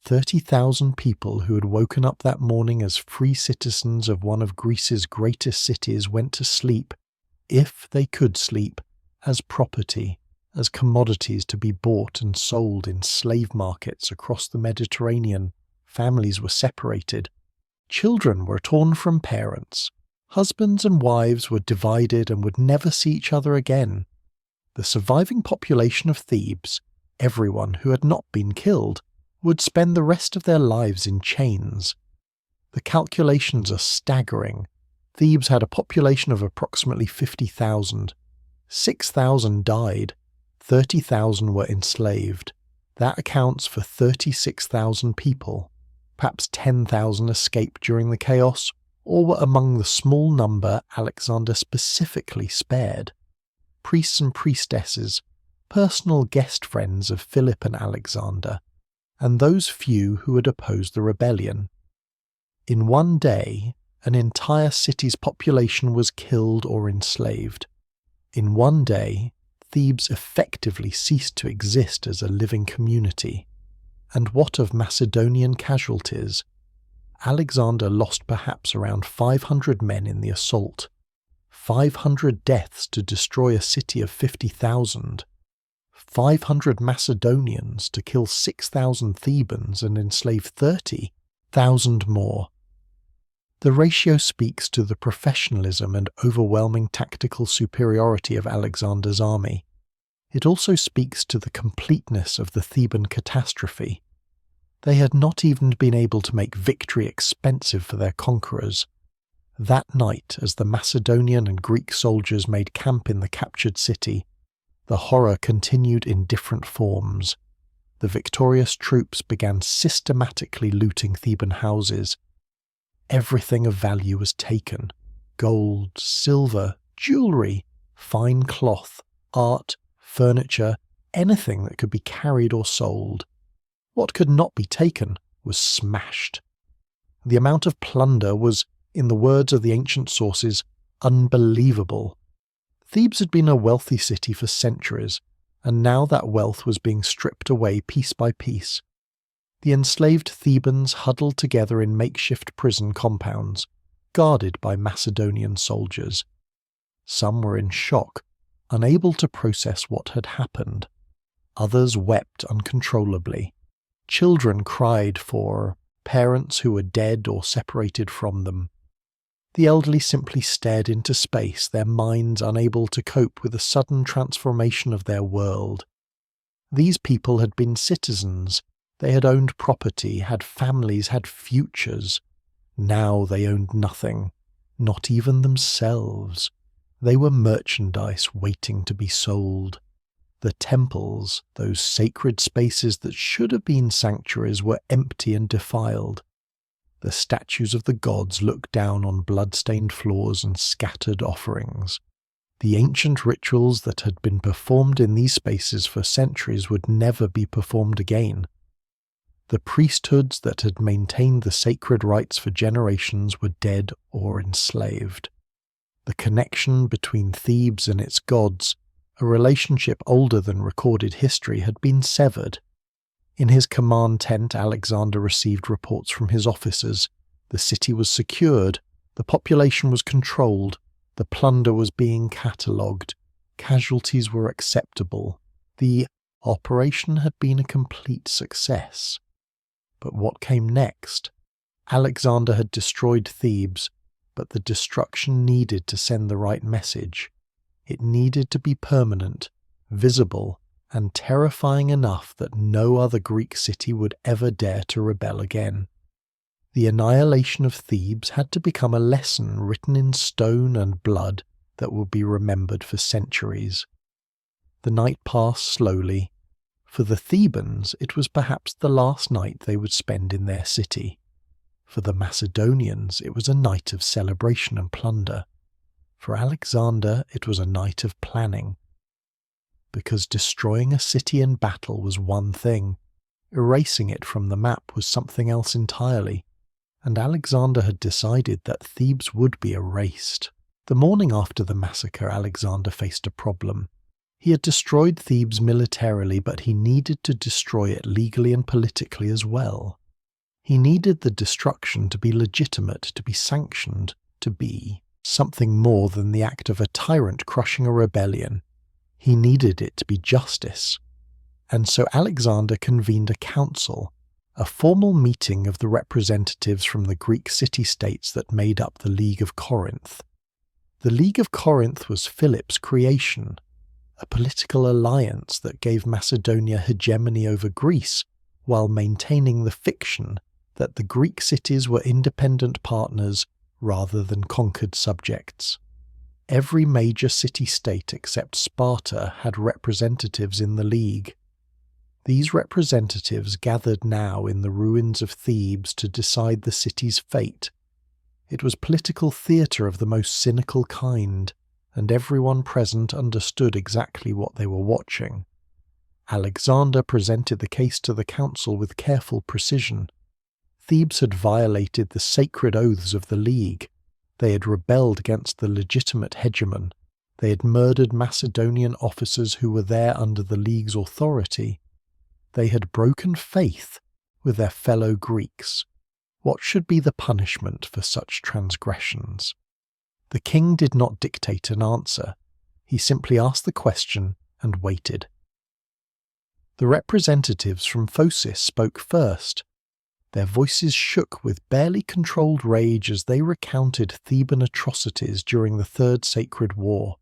30,000 people who had woken up that morning as free citizens of one of Greece's greatest cities went to sleep, if they could sleep, as property, as commodities to be bought and sold in slave markets across the Mediterranean. Families were separated. Children were torn from parents. Husbands and wives were divided and would never see each other again. The surviving population of Thebes, everyone who had not been killed, would spend the rest of their lives in chains. The calculations are staggering. Thebes had a population of approximately 50,000. 6,000 died. 30,000 were enslaved. That accounts for 36,000 people. Perhaps 10,000 escaped during the chaos, or were among the small number Alexander specifically spared. Priests and priestesses, personal guest friends of Philip and Alexander, and those few who had opposed the rebellion. In one day, an entire city's population was killed or enslaved. In one day, Thebes effectively ceased to exist as a living community. And what of Macedonian casualties? Alexander lost perhaps around 500 men in the assault. 500 deaths to destroy a city of 50,000. 500 Macedonians to kill 6,000 Thebans and enslave 30,000 more. The ratio speaks to the professionalism and overwhelming tactical superiority of Alexander's army. It also speaks to the completeness of the Theban catastrophe. They had not even been able to make victory expensive for their conquerors. That night, as the Macedonian and Greek soldiers made camp in the captured city, the horror continued in different forms. The victorious troops began systematically looting Theban houses. Everything of value was taken: gold, silver, jewellery, fine cloth, art, furniture, anything that could be carried or sold. What could not be taken was smashed. The amount of plunder was, in the words of the ancient sources, unbelievable. Thebes had been a wealthy city for centuries, and now that wealth was being stripped away piece by piece. The enslaved Thebans huddled together in makeshift prison compounds, guarded by Macedonian soldiers. Some were in shock, unable to process what had happened. Others wept uncontrollably. Children cried for parents who were dead or separated from them. The elderly simply stared into space, their minds unable to cope with the sudden transformation of their world. These people had been citizens. They had owned property, had families, had futures. Now they owned nothing, not even themselves. They were merchandise waiting to be sold. The temples, those sacred spaces that should have been sanctuaries, were empty and defiled. The statues of the gods looked down on blood-stained floors and scattered offerings. The ancient rituals that had been performed in these spaces for centuries would never be performed again. The priesthoods that had maintained the sacred rites for generations were dead or enslaved. The connection between Thebes and its gods, a relationship older than recorded history, had been severed. In his command tent, Alexander received reports from his officers. The city was secured, the population was controlled, the plunder was being catalogued, casualties were acceptable. The operation had been a complete success. But what came next? Alexander had destroyed Thebes, but the destruction needed to send the right message. It needed to be permanent, visible, and terrifying enough that no other Greek city would ever dare to rebel again. The annihilation of Thebes had to become a lesson written in stone and blood that would be remembered for centuries. The night passed slowly. For the Thebans, it was perhaps the last night they would spend in their city. For the Macedonians, it was a night of celebration and plunder. For Alexander, it was a night of planning. Because destroying a city in battle was one thing, erasing it from the map was something else entirely, and Alexander had decided that Thebes would be erased. The morning after the massacre, Alexander faced a problem. He had destroyed Thebes militarily, but he needed to destroy it legally and politically as well. He needed the destruction to be legitimate, to be sanctioned, to be something more than the act of a tyrant crushing a rebellion. He needed it to be justice. And so Alexander convened a council, a formal meeting of the representatives from the Greek city-states that made up the League of Corinth. The League of Corinth was Philip's creation, a political alliance that gave Macedonia hegemony over Greece while maintaining the fiction that the Greek cities were independent partners rather than conquered subjects. Every major city-state except Sparta had representatives in the League. These representatives gathered now in the ruins of Thebes to decide the city's fate. It was political theatre of the most cynical kind, and everyone present understood exactly what they were watching. Alexander presented the case to the council with careful precision. Thebes had violated the sacred oaths of the League. They had rebelled against the legitimate hegemon. They had murdered Macedonian officers who were there under the League's authority. They had broken faith with their fellow Greeks. What should be the punishment for such transgressions? The king did not dictate an answer. He simply asked the question and waited. The representatives from Phocis spoke first. Their voices shook with barely controlled rage as they recounted Theban atrocities during the Third Sacred War,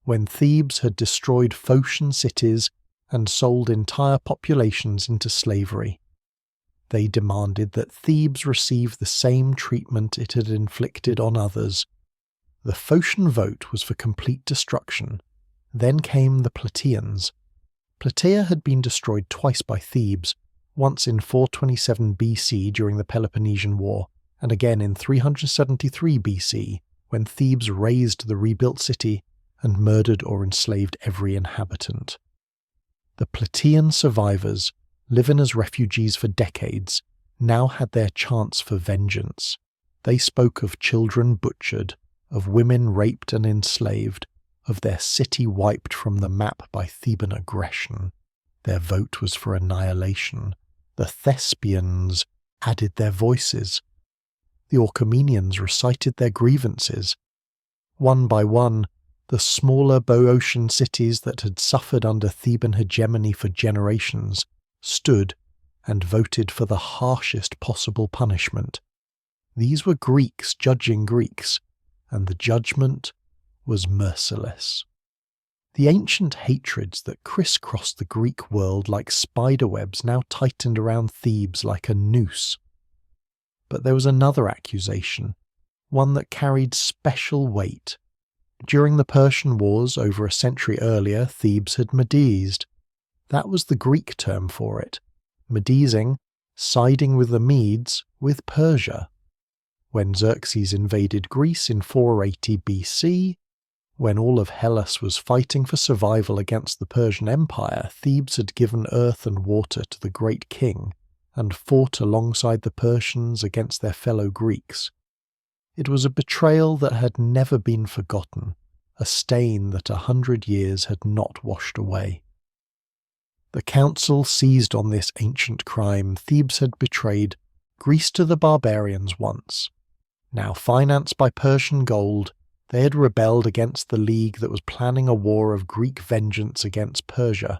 when Thebes had destroyed Phocian cities and sold entire populations into slavery. They demanded that Thebes receive the same treatment it had inflicted on others. The Phocian vote was for complete destruction. Then came the Plataeans. Plataea had been destroyed twice by Thebes, once in 427 BC during the Peloponnesian War, and again in 373 BC, when Thebes razed the rebuilt city and murdered or enslaved every inhabitant. The Plataean survivors, living as refugees for decades, now had their chance for vengeance. They spoke of children butchered, of women raped and enslaved, of their city wiped from the map by Theban aggression. Their vote was for annihilation. The Thespians added their voices. The Orchomenians recited their grievances. One by one, the smaller Boeotian cities that had suffered under Theban hegemony for generations stood and voted for the harshest possible punishment. These were Greeks judging Greeks, and the judgment was merciless. The ancient hatreds that crisscrossed the Greek world like spiderwebs now tightened around Thebes like a noose. But there was another accusation, one that carried special weight. During the Persian Wars over a century earlier, Thebes had Medesed. That was the Greek term for it, Medesing, siding with the Medes with Persia. When Xerxes invaded Greece in 480 BC, when all of Hellas was fighting for survival against the Persian Empire, Thebes had given earth and water to the great king and fought alongside the Persians against their fellow Greeks. It was a betrayal that had never been forgotten, a stain that 100 years had not washed away. The council seized on this ancient crime. Thebes had betrayed Greece to the barbarians once. Now financed by Persian gold, they had rebelled against the league that was planning a war of Greek vengeance against Persia.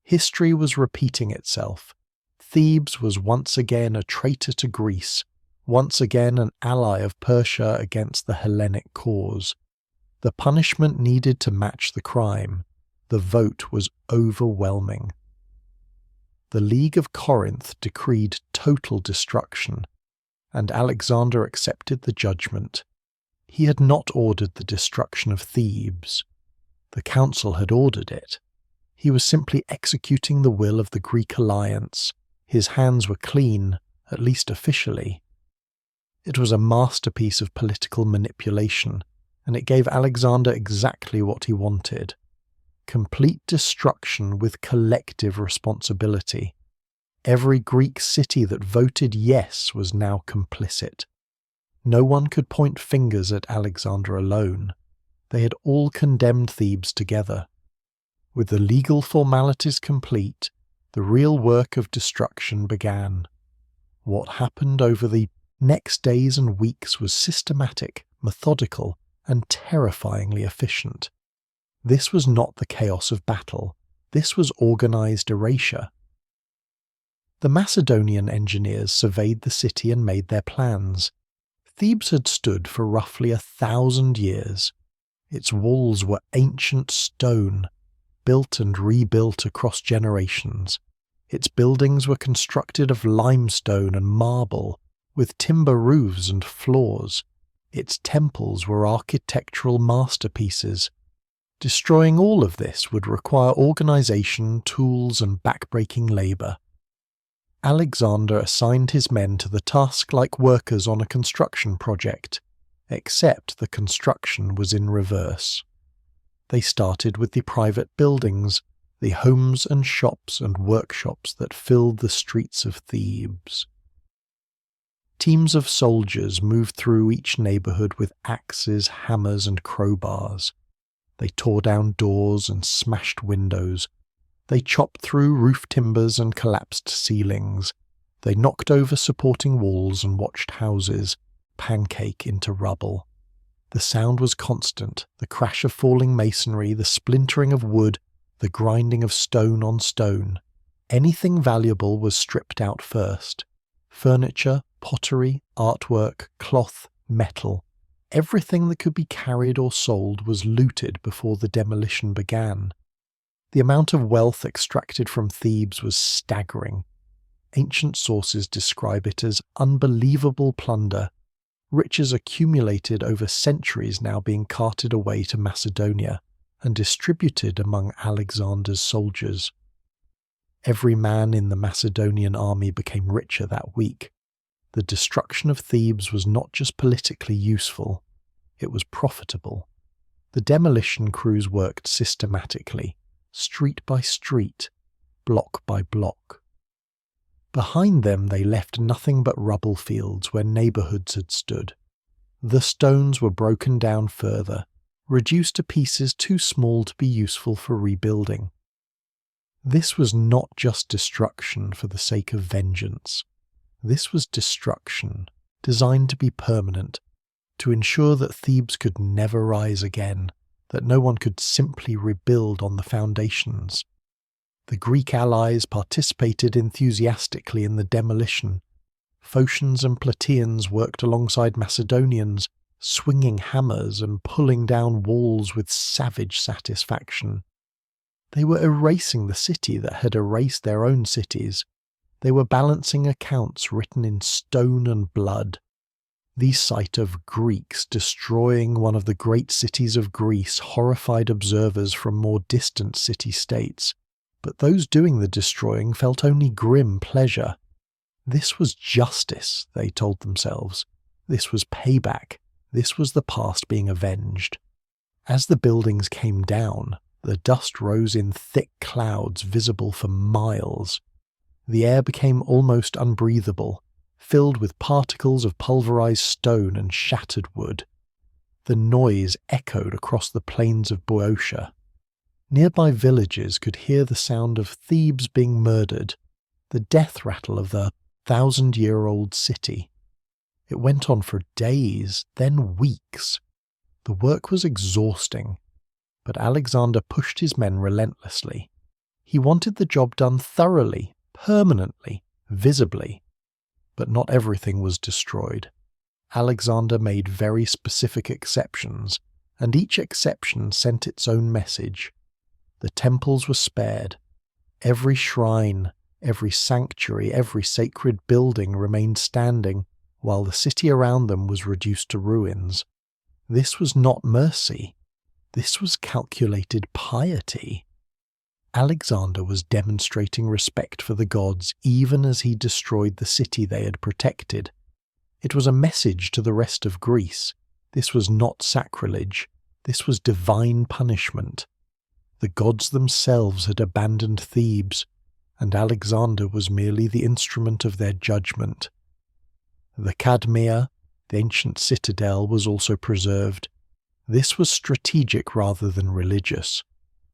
History was repeating itself. Thebes was once again a traitor to Greece, once again an ally of Persia against the Hellenic cause. The punishment needed to match the crime. The vote was overwhelming. The League of Corinth decreed total destruction, and Alexander accepted the judgment. He had not ordered the destruction of Thebes. The council had ordered it. He was simply executing the will of the Greek alliance. His hands were clean, at least officially. It was a masterpiece of political manipulation, and it gave Alexander exactly what he wanted. Complete destruction with collective responsibility. Every Greek city that voted yes was now complicit. No one could point fingers at Alexander alone. They had all condemned Thebes together. With the legal formalities complete, the real work of destruction began. What happened over the next days and weeks was systematic, methodical, and terrifyingly efficient. This was not the chaos of battle. This was organized erasure. The Macedonian engineers surveyed the city and made their plans. Thebes had stood for roughly 1,000 years. Its walls were ancient stone, built and rebuilt across generations. Its buildings were constructed of limestone and marble, with timber roofs and floors. Its temples were architectural masterpieces. Destroying all of this would require organization, tools, and backbreaking labor. Alexander assigned his men to the task like workers on a construction project, except the construction was in reverse. They started with the private buildings, the homes and shops and workshops that filled the streets of Thebes. Teams of soldiers moved through each neighborhood with axes, hammers, and crowbars. They tore down doors and smashed windows. They chopped through roof timbers and collapsed ceilings. They knocked over supporting walls and watched houses pancake into rubble. The sound was constant, the crash of falling masonry, the splintering of wood, the grinding of stone on stone. Anything valuable was stripped out first. Furniture, pottery, artwork, cloth, metal. Everything that could be carried or sold was looted before the demolition began. The amount of wealth extracted from Thebes was staggering. Ancient sources describe it as unbelievable plunder, riches accumulated over centuries now being carted away to Macedonia and distributed among Alexander's soldiers. Every man in the Macedonian army became richer that week. The destruction of Thebes was not just politically useful, it was profitable. The demolition crews worked systematically, street by street, block by block. Behind them they left nothing but rubble fields where neighbourhoods had stood. The stones were broken down further, reduced to pieces too small to be useful for rebuilding. This was not just destruction for the sake of vengeance. This was destruction designed to be permanent, to ensure that Thebes could never rise again, that no one could simply rebuild on the foundations. The Greek allies participated enthusiastically in the demolition. Phocians and Plataeans worked alongside Macedonians, swinging hammers and pulling down walls with savage satisfaction. They were erasing the city that had erased their own cities. They were balancing accounts written in stone and blood. The sight of Greeks destroying one of the great cities of Greece horrified observers from more distant city-states, but those doing the destroying felt only grim pleasure. This was justice, they told themselves. This was payback. This was the past being avenged. As the buildings came down, the dust rose in thick clouds visible for miles. The air became almost unbreathable, filled with particles of pulverized stone and shattered wood. The noise echoed across the plains of Boeotia. Nearby villages could hear the sound of Thebes being murdered, the death rattle of the 1,000-year-old city. It went on for days, then weeks. The work was exhausting, but Alexander pushed his men relentlessly. He wanted the job done thoroughly, permanently, visibly. But not everything was destroyed. Alexander made very specific exceptions, and each exception sent its own message. The temples were spared. Every shrine, every sanctuary, every sacred building remained standing, while the city around them was reduced to ruins. This was not mercy. This was calculated piety. Alexander was demonstrating respect for the gods even as he destroyed the city they had protected. It was a message to the rest of Greece. This was not sacrilege. This was divine punishment. The gods themselves had abandoned Thebes, and Alexander was merely the instrument of their judgment. The Cadmea, the ancient citadel, was also preserved. This was strategic rather than religious.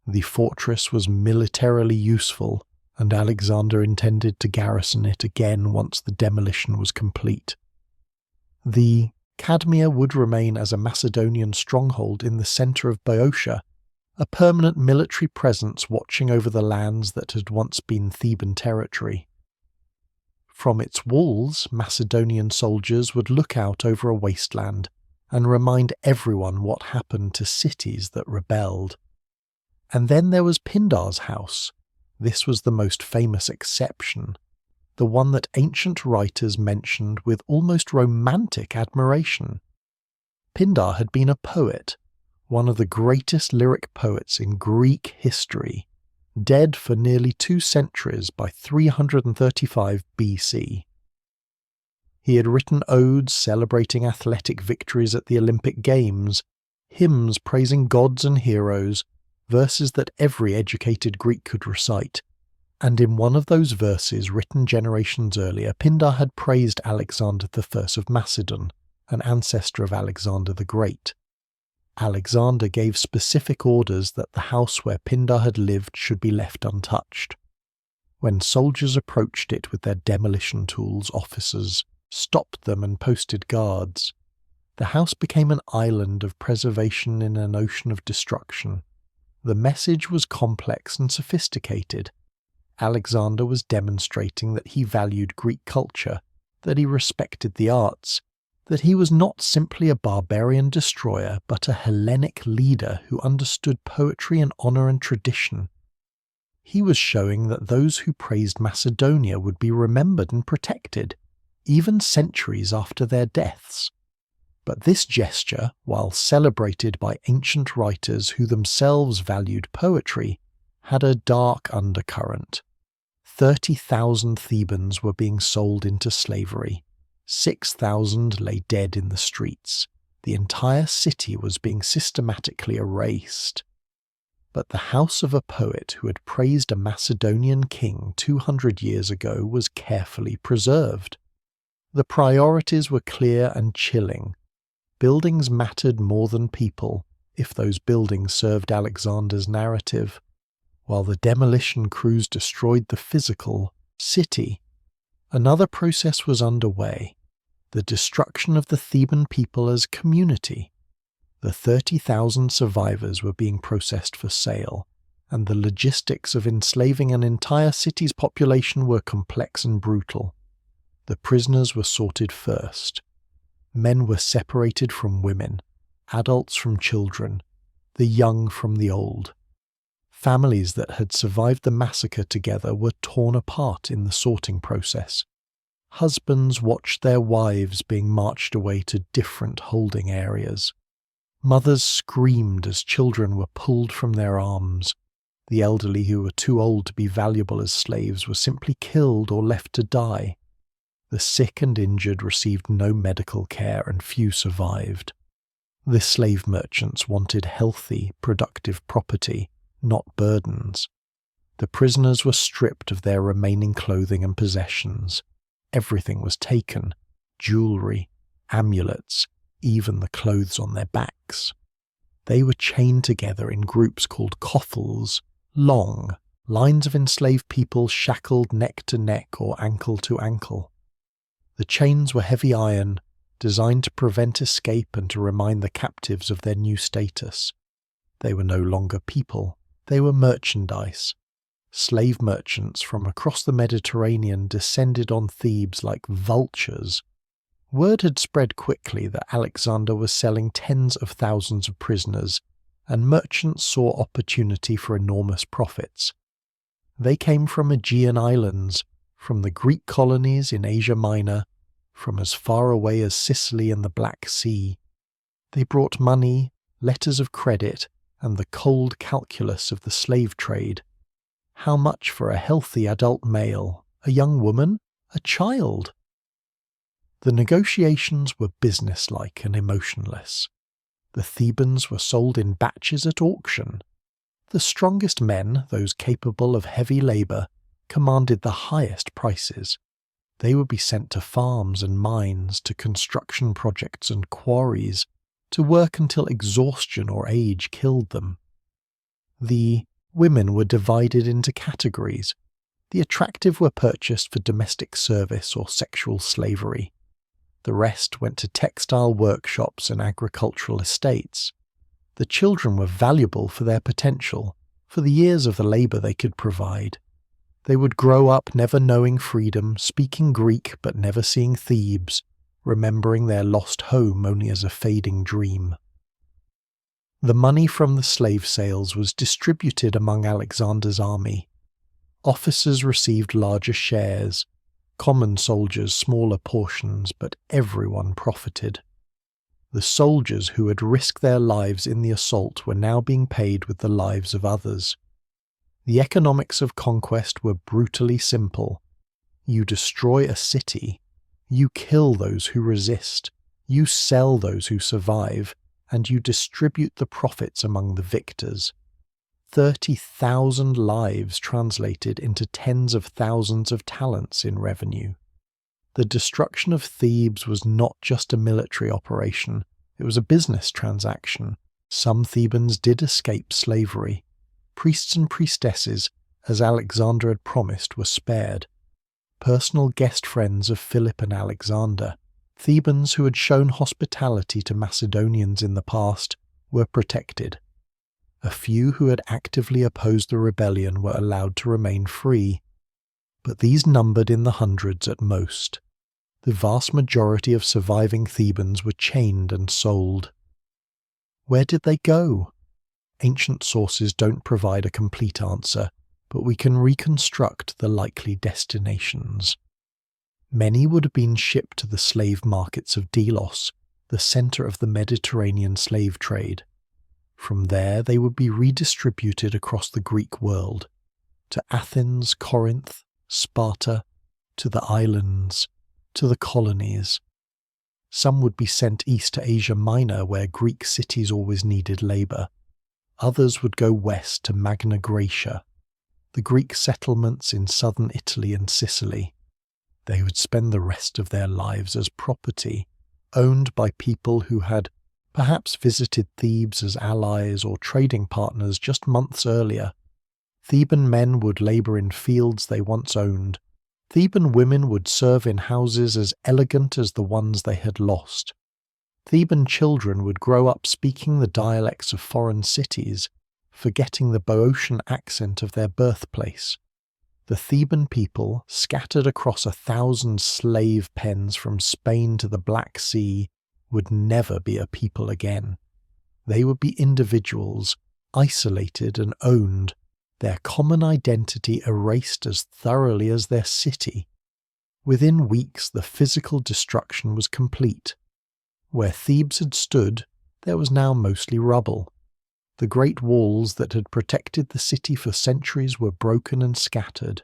The fortress was militarily useful, and Alexander intended to garrison it again once the demolition was complete. The Cadmea would remain as a Macedonian stronghold in the centre of Boeotia, a permanent military presence watching over the lands that had once been Theban territory. From its walls, Macedonian soldiers would look out over a wasteland and remind everyone what happened to cities that rebelled. And then there was Pindar's house. This was the most famous exception, the one that ancient writers mentioned with almost romantic admiration. Pindar had been a poet, one of the greatest lyric poets in Greek history, dead for nearly 2 centuries by 335 BC. He had written odes celebrating athletic victories at the Olympic Games, hymns praising gods and heroes, verses that every educated Greek could recite. And in one of those verses written generations earlier, Pindar had praised Alexander I of Macedon, an ancestor of Alexander the Great. Alexander gave specific orders that the house where Pindar had lived should be left untouched. When soldiers approached it with their demolition tools, officers stopped them and posted guards. The house became an island of preservation in an ocean of destruction. The message was complex and sophisticated. Alexander was demonstrating that he valued Greek culture, that he respected the arts, that he was not simply a barbarian destroyer but a Hellenic leader who understood poetry and honour and tradition. He was showing that those who praised Macedonia would be remembered and protected, even centuries after their deaths. But this gesture, while celebrated by ancient writers who themselves valued poetry, had a dark undercurrent. 30,000 Thebans were being sold into slavery. 6,000 lay dead in the streets. The entire city was being systematically erased. But the house of a poet who had praised a Macedonian king 200 years ago was carefully preserved. The priorities were clear and chilling. Buildings mattered more than people, if those buildings served Alexander's narrative, while the demolition crews destroyed the physical city. Another process was underway, the destruction of the Theban people as community. The 30,000 survivors were being processed for sale, and the logistics of enslaving an entire city's population were complex and brutal. The prisoners were sorted first. Men were separated from women, adults from children, the young from the old. Families that had survived the massacre together were torn apart in the sorting process. Husbands watched their wives being marched away to different holding areas. Mothers screamed as children were pulled from their arms. The elderly who were too old to be valuable as slaves were simply killed or left to die. The sick and injured received no medical care and few survived. The slave merchants wanted healthy, productive property, not burdens. The prisoners were stripped of their remaining clothing and possessions. Everything was taken: jewelry, amulets, even the clothes on their backs. They were chained together in groups called coffles, long lines of enslaved people shackled neck to neck or ankle to ankle. The chains were heavy iron, designed to prevent escape and to remind the captives of their new status. They were no longer people, they were merchandise. Slave merchants from across the Mediterranean descended on Thebes like vultures. Word had spread quickly that Alexander was selling tens of thousands of prisoners, and merchants saw opportunity for enormous profits. They came from Aegean islands, from the Greek colonies in Asia Minor, from as far away as Sicily and the Black Sea. They brought money, letters of credit, and the cold calculus of the slave trade. How much for a healthy adult male, a young woman, a child? The negotiations were businesslike and emotionless. The Thebans were sold in batches at auction. The strongest men, those capable of heavy labour, commanded the highest prices. They would be sent to farms and mines, to construction projects and quarries, to work until exhaustion or age killed them. The women were divided into categories. The attractive were purchased for domestic service or sexual slavery. The rest went to textile workshops and agricultural estates. The children were valuable for their potential, for the years of the labour they could provide. They would grow up never knowing freedom, speaking Greek but never seeing Thebes, remembering their lost home only as a fading dream. The money from the slave sales was distributed among Alexander's army. Officers received larger shares, common soldiers smaller portions, but everyone profited. The soldiers who had risked their lives in the assault were now being paid with the lives of others. The economics of conquest were brutally simple. You destroy a city, you kill those who resist, you sell those who survive, and you distribute the profits among the victors. 30,000 lives translated into tens of thousands of talents in revenue. The destruction of Thebes was not just a military operation, it was a business transaction. Some Thebans did escape slavery. Priests and priestesses, as Alexander had promised, were spared. Personal guest friends of Philip and Alexander, Thebans who had shown hospitality to Macedonians in the past, were protected. A few who had actively opposed the rebellion were allowed to remain free, but these numbered in the hundreds at most. The vast majority of surviving Thebans were chained and sold. Where did they go? Ancient sources don't provide a complete answer, but we can reconstruct the likely destinations. Many would have been shipped to the slave markets of Delos, the centre of the Mediterranean slave trade. From there they would be redistributed across the Greek world, to Athens, Corinth, Sparta, to the islands, to the colonies. Some would be sent east to Asia Minor, where Greek cities always needed labour. Others would go west to Magna Graecia, the Greek settlements in southern Italy and Sicily. They would spend the rest of their lives as property, owned by people who had perhaps visited Thebes as allies or trading partners just months earlier. Theban men would labour in fields they once owned. Theban women would serve in houses as elegant as the ones they had lost. Theban children would grow up speaking the dialects of foreign cities, forgetting the Boeotian accent of their birthplace. The Theban people, scattered across 1,000 slave pens from Spain to the Black Sea, would never be a people again. They would be individuals, isolated and owned, their common identity erased as thoroughly as their city. Within weeks, the physical destruction was complete. Where Thebes had stood, there was now mostly rubble. The great walls that had protected the city for centuries were broken and scattered.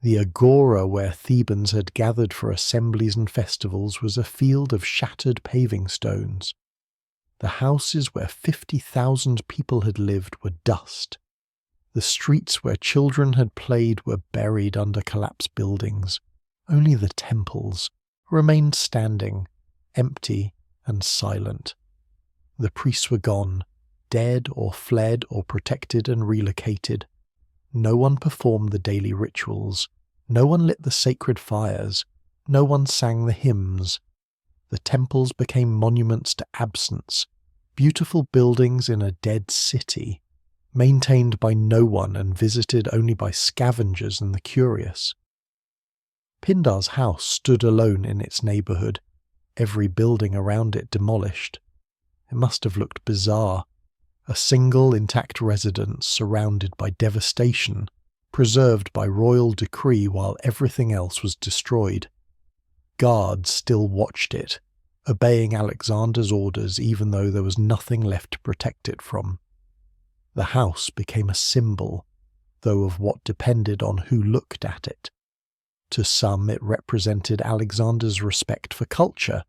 The agora where Thebans had gathered for assemblies and festivals was a field of shattered paving stones. The houses where 50,000 people had lived were dust. The streets where children had played were buried under collapsed buildings. Only the temples remained standing, empty and silent. The priests were gone, dead or fled or protected and relocated. No one performed the daily rituals. No one lit the sacred fires. No one sang the hymns. The temples became monuments to absence, beautiful buildings in a dead city, maintained by no one and visited only by scavengers and the curious. Pindar's house stood alone in its neighbourhood, every building around it demolished. It must have looked bizarre. A single intact residence surrounded by devastation, preserved by royal decree while everything else was destroyed. Guards still watched it, obeying Alexander's orders even though there was nothing left to protect it from. The house became a symbol, though of what depended on who looked at it. To some it represented Alexander's respect for culture.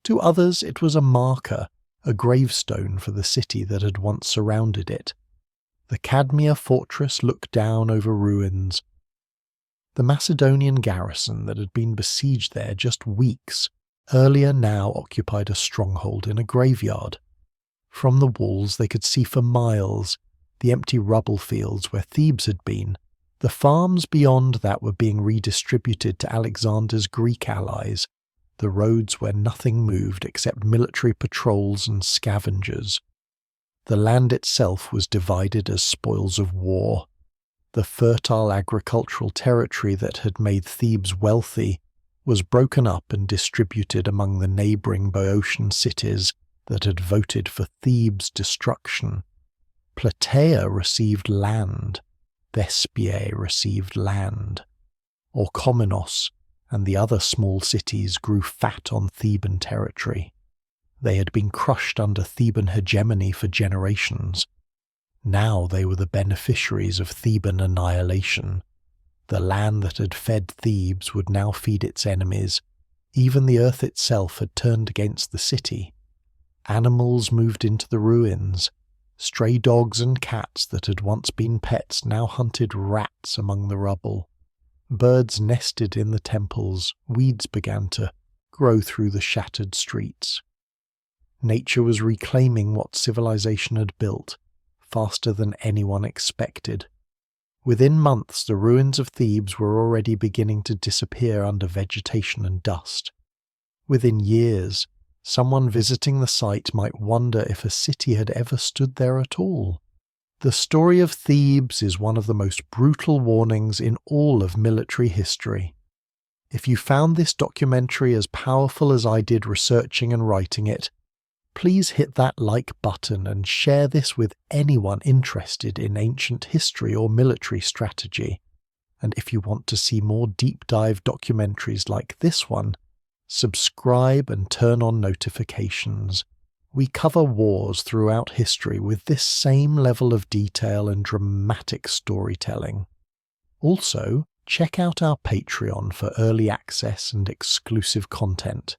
To others it was a marker, a gravestone for the city that had once surrounded it. The Cadmea fortress looked down over ruins. The Macedonian garrison that had been besieged there just weeks earlier now occupied a stronghold in a graveyard. From the walls they could see for miles the empty rubble fields where Thebes had been. The farms beyond that were being redistributed to Alexander's Greek allies, the roads where nothing moved except military patrols and scavengers. The land itself was divided as spoils of war. The fertile agricultural territory that had made Thebes wealthy was broken up and distributed among the neighbouring Boeotian cities that had voted for Thebes' destruction. Plataea received land. Thespiae received land. Orchomenos and the other small cities grew fat on Theban territory. They had been crushed under Theban hegemony for generations. Now they were the beneficiaries of Theban annihilation. The land that had fed Thebes would now feed its enemies. Even the earth itself had turned against the city. Animals moved into the ruins. Stray dogs and cats that had once been pets now hunted rats among the rubble. Birds nested in the temples. Weeds began to grow through the shattered streets. Nature was reclaiming what civilization had built, faster than anyone expected. Within months, the ruins of Thebes were already beginning to disappear under vegetation and dust. Within years, someone visiting the site might wonder if a city had ever stood there at all. The story of Thebes is one of the most brutal warnings in all of military history. If you found this documentary as powerful as I did researching and writing it, please hit that like button and share this with anyone interested in ancient history or military strategy. And if you want to see more deep dive documentaries like this one, subscribe and turn on notifications. We cover wars throughout history with this same level of detail and dramatic storytelling. Also, check out our Patreon for early access and exclusive content.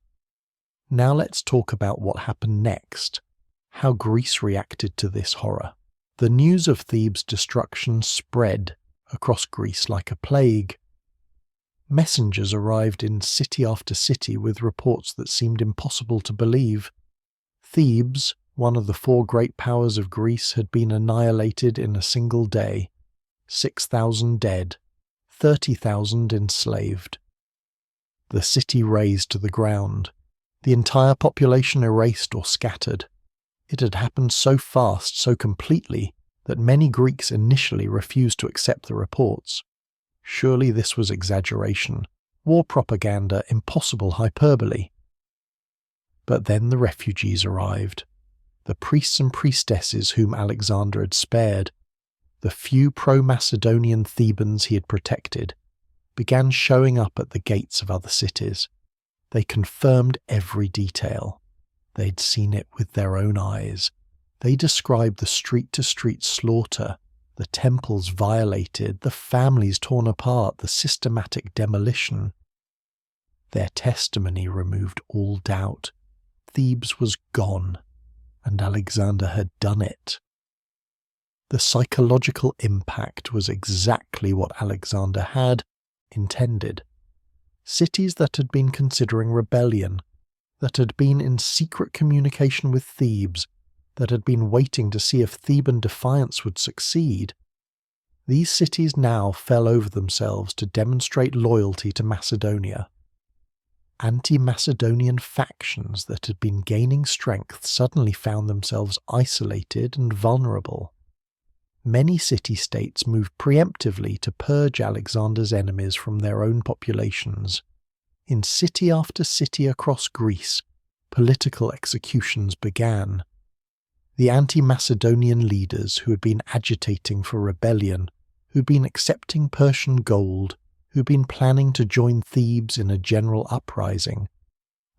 Now let's talk about what happened next, how Greece reacted to this horror. The news of Thebes' destruction spread across Greece like a plague. Messengers arrived in city after city with reports that seemed impossible to believe. Thebes, one of the four great powers of Greece, had been annihilated in a single day. 6,000 dead, 30,000 enslaved. The city razed to the ground, the entire population erased or scattered. It had happened so fast, so completely, that many Greeks initially refused to accept the reports. Surely this was exaggeration, war propaganda, impossible hyperbole. But then the refugees arrived, the priests and priestesses whom Alexander had spared, the few pro-Macedonian Thebans he had protected, began showing up at the gates of other cities. They confirmed every detail. They'd seen it with their own eyes. They described the street-to-street slaughter, the temples violated, the families torn apart, the systematic demolition. Their testimony removed all doubt. Thebes was gone, and Alexander had done it. The psychological impact was exactly what Alexander had intended. Cities that had been considering rebellion, that had been in secret communication with Thebes, that had been waiting to see if Theban defiance would succeed. These cities now fell over themselves to demonstrate loyalty to Macedonia. Anti-Macedonian factions that had been gaining strength suddenly found themselves isolated and vulnerable. Many city-states moved preemptively to purge Alexander's enemies from their own populations. In city after city across Greece, political executions began. The anti-Macedonian leaders who had been agitating for rebellion, who'd been accepting Persian gold, who'd been planning to join Thebes in a general uprising,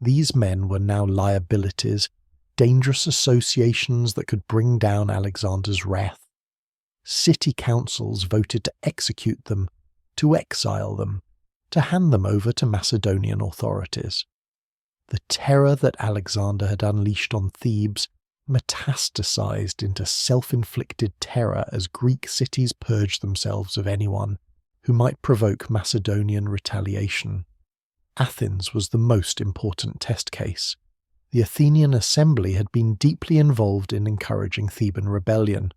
these men were now liabilities, dangerous associations that could bring down Alexander's wrath. City councils voted to execute them, to exile them, to hand them over to Macedonian authorities. The terror that Alexander had unleashed on Thebes metastasized into self-inflicted terror as Greek cities purged themselves of anyone who might provoke Macedonian retaliation. Athens was the most important test case. The Athenian assembly had been deeply involved in encouraging Theban rebellion.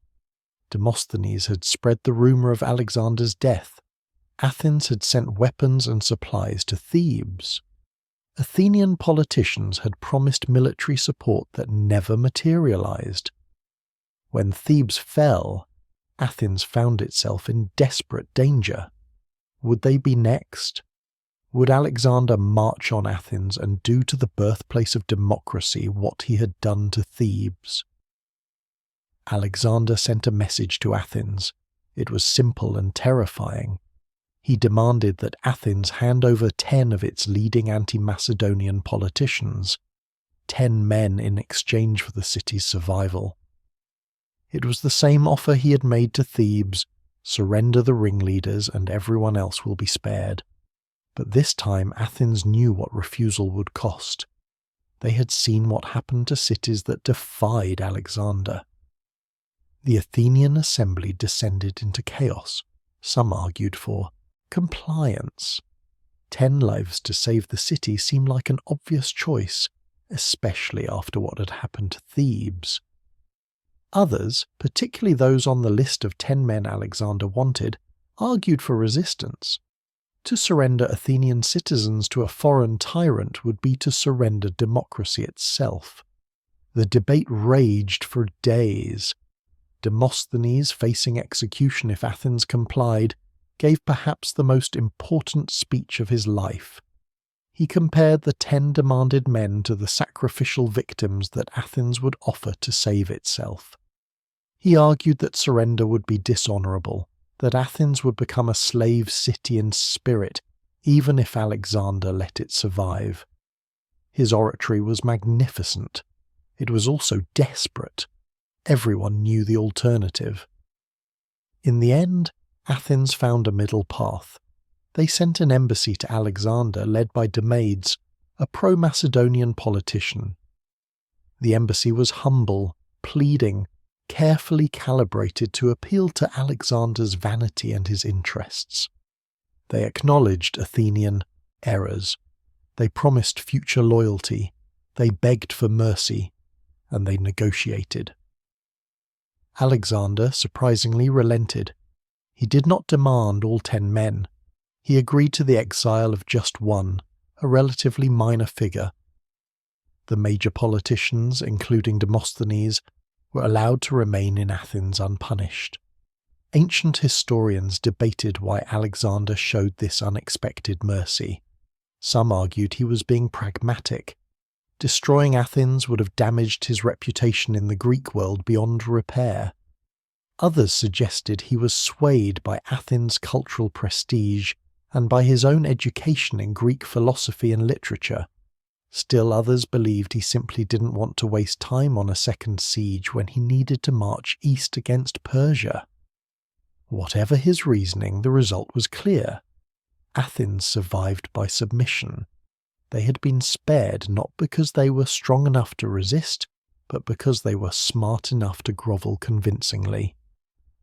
Demosthenes had spread the rumor of Alexander's death. Athens had sent weapons and supplies to Thebes. Athenian politicians had promised military support that never materialized. When Thebes fell, Athens found itself in desperate danger. Would they be next? Would Alexander march on Athens and do to the birthplace of democracy what he had done to Thebes? Alexander sent a message to Athens. It was simple and terrifying. He demanded that Athens hand over 10 of its leading anti-Macedonian politicians, 10 men in exchange for the city's survival. It was the same offer he had made to Thebes: surrender the ringleaders and everyone else will be spared. But this time Athens knew what refusal would cost. They had seen what happened to cities that defied Alexander. The Athenian assembly descended into chaos. Some argued for compliance. 10 lives to save the city seemed like an obvious choice, especially after what had happened to Thebes. Others, particularly those on the list of 10 men Alexander wanted, argued for resistance. To surrender Athenian citizens to a foreign tyrant would be to surrender democracy itself. The debate raged for days. Demosthenes, facing execution if Athens complied, gave perhaps the most important speech of his life. He compared the 10 demanded men to the sacrificial victims that Athens would offer to save itself. He argued that surrender would be dishonorable, that Athens would become a slave city in spirit, even if Alexander let it survive. His oratory was magnificent. It was also desperate. Everyone knew the alternative. In the end, Athens found a middle path. They sent an embassy to Alexander led by Demades, a pro-Macedonian politician. The embassy was humble, pleading, carefully calibrated to appeal to Alexander's vanity and his interests. They acknowledged Athenian errors, they promised future loyalty, they begged for mercy, and they negotiated. Alexander surprisingly relented. He did not demand all 10 men. He agreed to the exile of just one, a relatively minor figure. The major politicians, including Demosthenes, were allowed to remain in Athens unpunished. Ancient historians debated why Alexander showed this unexpected mercy. Some argued he was being pragmatic. Destroying Athens would have damaged his reputation in the Greek world beyond repair. Others suggested he was swayed by Athens' cultural prestige and by his own education in Greek philosophy and literature. Still others believed he simply didn't want to waste time on a second siege when he needed to march east against Persia. Whatever his reasoning, the result was clear. Athens survived by submission. They had been spared not because they were strong enough to resist, but because they were smart enough to grovel convincingly.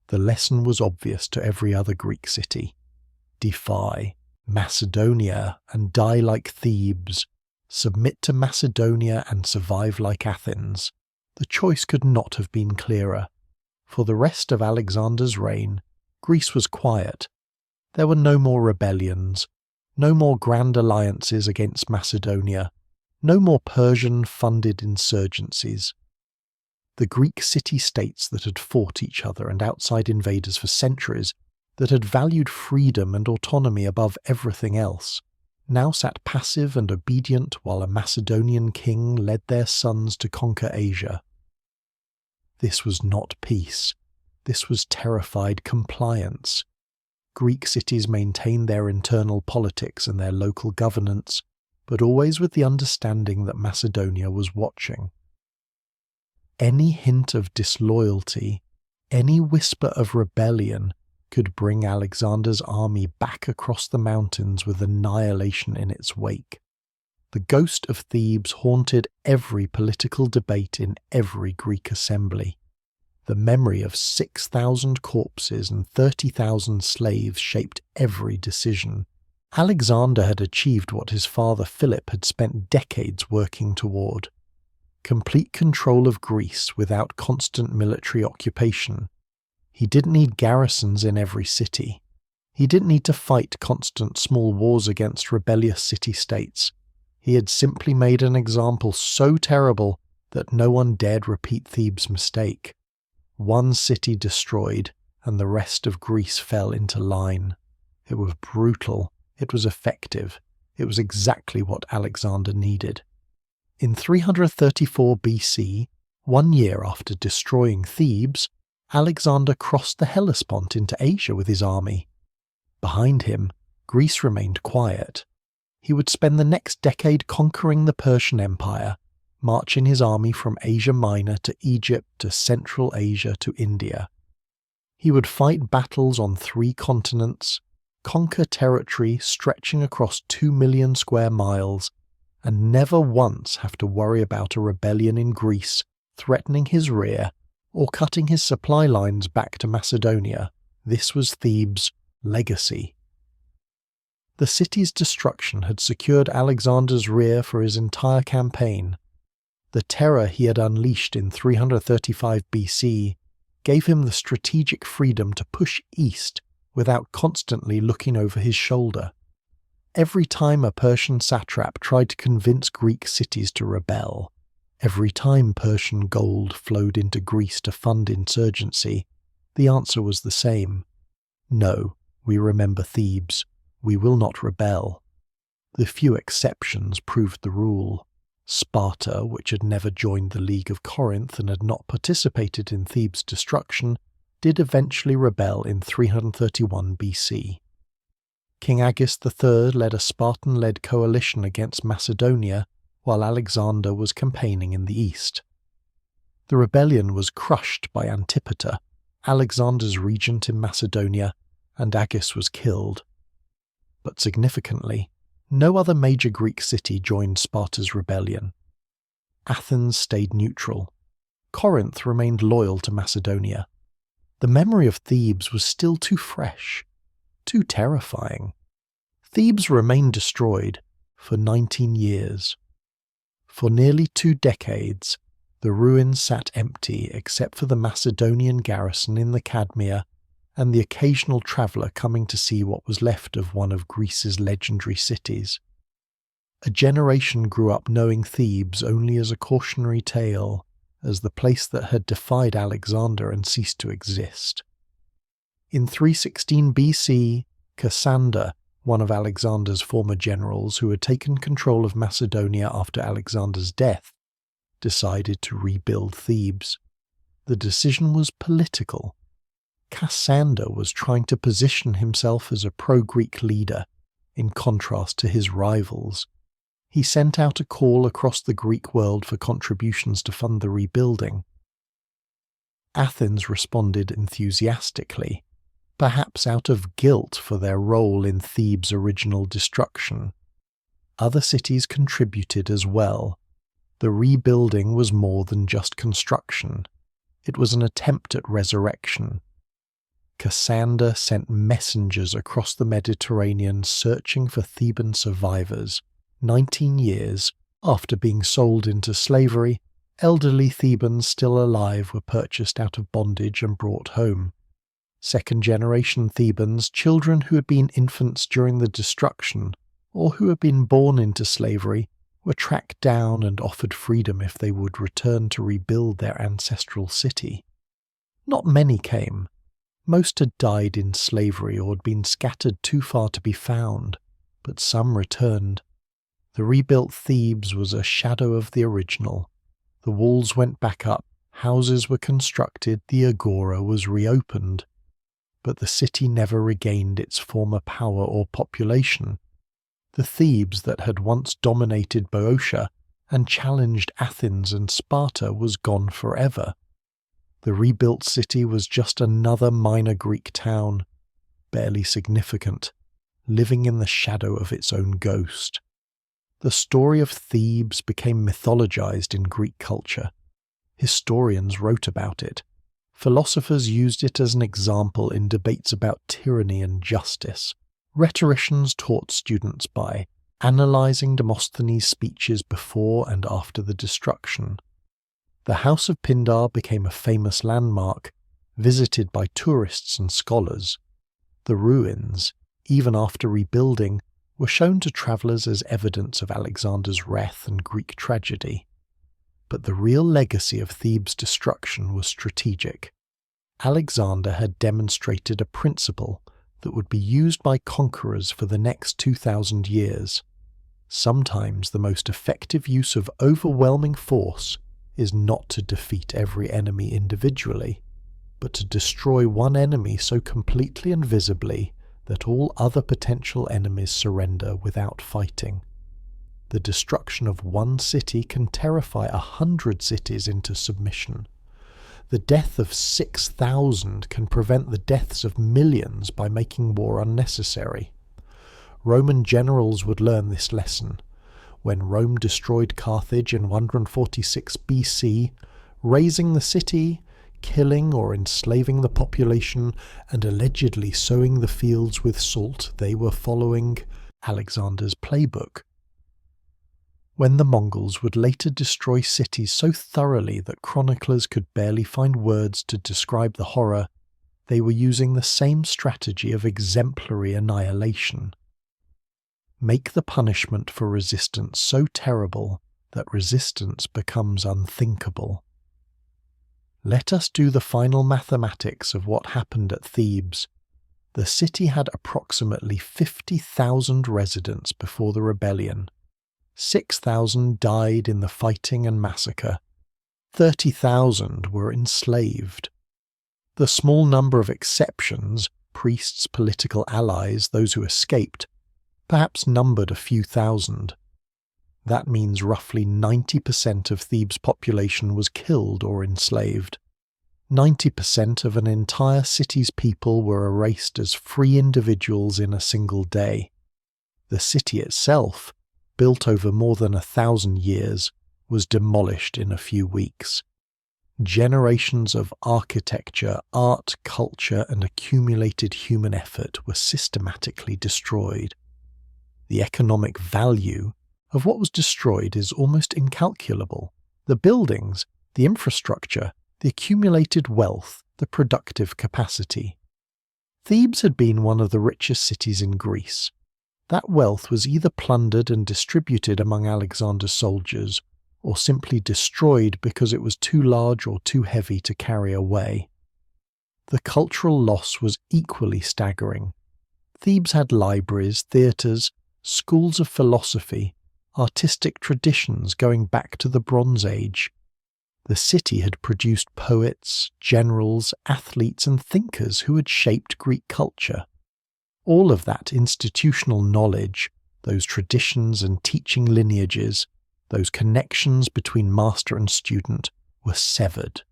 The lesson was obvious to every other Greek city. Defy Macedonia and die like Thebes. Submit to Macedonia and survive like Athens. The choice could not have been clearer. For the rest of Alexander's reign, Greece was quiet. There were no more rebellions, no more grand alliances against Macedonia, no more Persian-funded insurgencies. The Greek city-states that had fought each other and outside invaders for centuries, that had valued freedom and autonomy above everything else, now sat passive and obedient while a Macedonian king led their sons to conquer Asia. This was not peace. This was terrified compliance. Greek cities maintained their internal politics and their local governance, but always with the understanding that Macedonia was watching. Any hint of disloyalty, any whisper of rebellion, could bring Alexander's army back across the mountains with annihilation in its wake. The ghost of Thebes haunted every political debate in every Greek assembly. The memory of 6,000 corpses and 30,000 slaves shaped every decision. Alexander had achieved what his father Philip had spent decades working toward. Complete control of Greece without constant military occupation. He didn't need garrisons in every city. He didn't need to fight constant small wars against rebellious city-states. He had simply made an example so terrible that no one dared repeat Thebes' mistake. One city destroyed, and the rest of Greece fell into line. It was brutal. It was effective. It was exactly what Alexander needed. In 334 BC, 1 year after destroying Thebes, Alexander crossed the Hellespont into Asia with his army. Behind him, Greece remained quiet. He would spend the next decade conquering the Persian Empire, marching his army from Asia Minor to Egypt to Central Asia to India. He would fight battles on 3 continents, conquer territory stretching across 2 million square miles, and never once have to worry about a rebellion in Greece threatening his rear or cutting his supply lines back to Macedonia. This was Thebes' legacy. The city's destruction had secured Alexander's rear for his entire campaign. The terror he had unleashed in 335 BC gave him the strategic freedom to push east without constantly looking over his shoulder. Every time a Persian satrap tried to convince Greek cities to rebel, every time Persian gold flowed into Greece to fund insurgency, the answer was the same. No, we remember Thebes. We will not rebel. The few exceptions proved the rule. Sparta, which had never joined the League of Corinth and had not participated in Thebes' destruction, did eventually rebel in 331 BC. King Agis III led a Spartan-led coalition against Macedonia while Alexander was campaigning in the east. The rebellion was crushed by Antipater, Alexander's regent in Macedonia, and Agis was killed. But significantly, no other major Greek city joined Sparta's rebellion. Athens stayed neutral. Corinth remained loyal to Macedonia. The memory of Thebes was still too fresh, too terrifying. Thebes remained destroyed for 19 years. For nearly 2 decades, the ruins sat empty except for the Macedonian garrison in the Cadmea and the occasional traveller coming to see what was left of one of Greece's legendary cities. A generation grew up knowing Thebes only as a cautionary tale, as the place that had defied Alexander and ceased to exist. In 316 BC, Cassander, one of Alexander's former generals who had taken control of Macedonia after Alexander's death, decided to rebuild Thebes. The decision was political. Cassander was trying to position himself as a pro-Greek leader, in contrast to his rivals. He sent out a call across the Greek world for contributions to fund the rebuilding. Athens responded enthusiastically, perhaps out of guilt for their role in Thebes' original destruction. Other cities contributed as well. The rebuilding was more than just construction. It was an attempt at resurrection. Cassander sent messengers across the Mediterranean searching for Theban survivors. 19 years after being sold into slavery, elderly Thebans still alive were purchased out of bondage and brought home. Second-generation Thebans, children who had been infants during the destruction, or who had been born into slavery, were tracked down and offered freedom if they would return to rebuild their ancestral city. Not many came. Most had died in slavery or had been scattered too far to be found, but some returned. The rebuilt Thebes was a shadow of the original. The walls went back up, houses were constructed, the agora was reopened. But the city never regained its former power or population. The Thebes that had once dominated Boeotia and challenged Athens and Sparta was gone forever. The rebuilt city was just another minor Greek town, barely significant, living in the shadow of its own ghost. The story of Thebes became mythologized in Greek culture. Historians wrote about it. Philosophers used it as an example in debates about tyranny and justice. Rhetoricians taught students by analyzing Demosthenes' speeches before and after the destruction. The House of Pindar became a famous landmark, visited by tourists and scholars. The ruins, even after rebuilding, were shown to travellers as evidence of Alexander's wrath and Greek tragedy. But the real legacy of Thebes' destruction was strategic. Alexander had demonstrated a principle that would be used by conquerors for the next 2,000 years. Sometimes the most effective use of overwhelming force is not to defeat every enemy individually, but to destroy one enemy so completely and visibly that all other potential enemies surrender without fighting. The destruction of one city can terrify 100 cities into submission. The death of 6,000 can prevent the deaths of millions by making war unnecessary. Roman generals would learn this lesson. When Rome destroyed Carthage in 146 BC, razing the city, killing or enslaving the population, and allegedly sowing the fields with salt, they were following Alexander's playbook. When the Mongols would later destroy cities so thoroughly that chroniclers could barely find words to describe the horror, they were using the same strategy of exemplary annihilation. Make the punishment for resistance so terrible that resistance becomes unthinkable. Let us do the final mathematics of what happened at Thebes. The city had approximately 50,000 residents before the rebellion. 6,000 died in the fighting and massacre. 30,000 were enslaved. The small number of exceptions, priests, political allies, those who escaped, perhaps numbered a few thousand. That means roughly 90% of Thebes' population was killed or enslaved. 90% of an entire city's people were erased as free individuals in a single day. The city itself, built over more than 1,000 years, was demolished in a few weeks. Generations of architecture, art, culture, and accumulated human effort were systematically destroyed. The economic value of what was destroyed is almost incalculable. The buildings, the infrastructure, the accumulated wealth, the productive capacity. Thebes had been one of the richest cities in Greece. That wealth was either plundered and distributed among Alexander's soldiers, or simply destroyed because it was too large or too heavy to carry away. The cultural loss was equally staggering. Thebes had libraries, theatres, schools of philosophy, artistic traditions going back to the Bronze Age. The city had produced poets, generals, athletes, and thinkers who had shaped Greek culture. All of that institutional knowledge, those traditions and teaching lineages, those connections between master and student, were severed.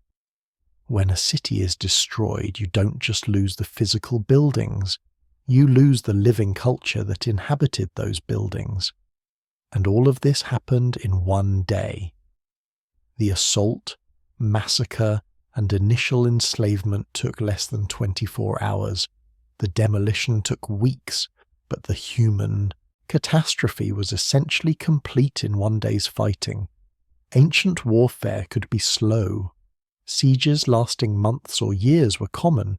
When a city is destroyed, you don't just lose the physical buildings, you lose the living culture that inhabited those buildings. And all of this happened in one day. The assault, massacre, and initial enslavement took less than 24 hours. The demolition took weeks, but the human catastrophe was essentially complete in one day's fighting. Ancient warfare could be slow. Sieges lasting months or years were common.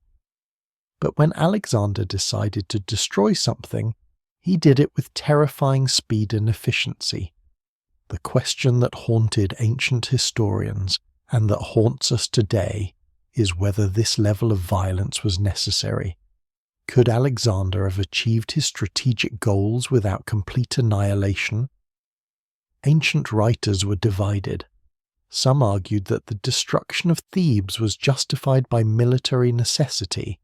But when Alexander decided to destroy something, he did it with terrifying speed and efficiency. The question that haunted ancient historians, and that haunts us today, is whether this level of violence was necessary. Could Alexander have achieved his strategic goals without complete annihilation? Ancient writers were divided. Some argued that the destruction of Thebes was justified by military necessity.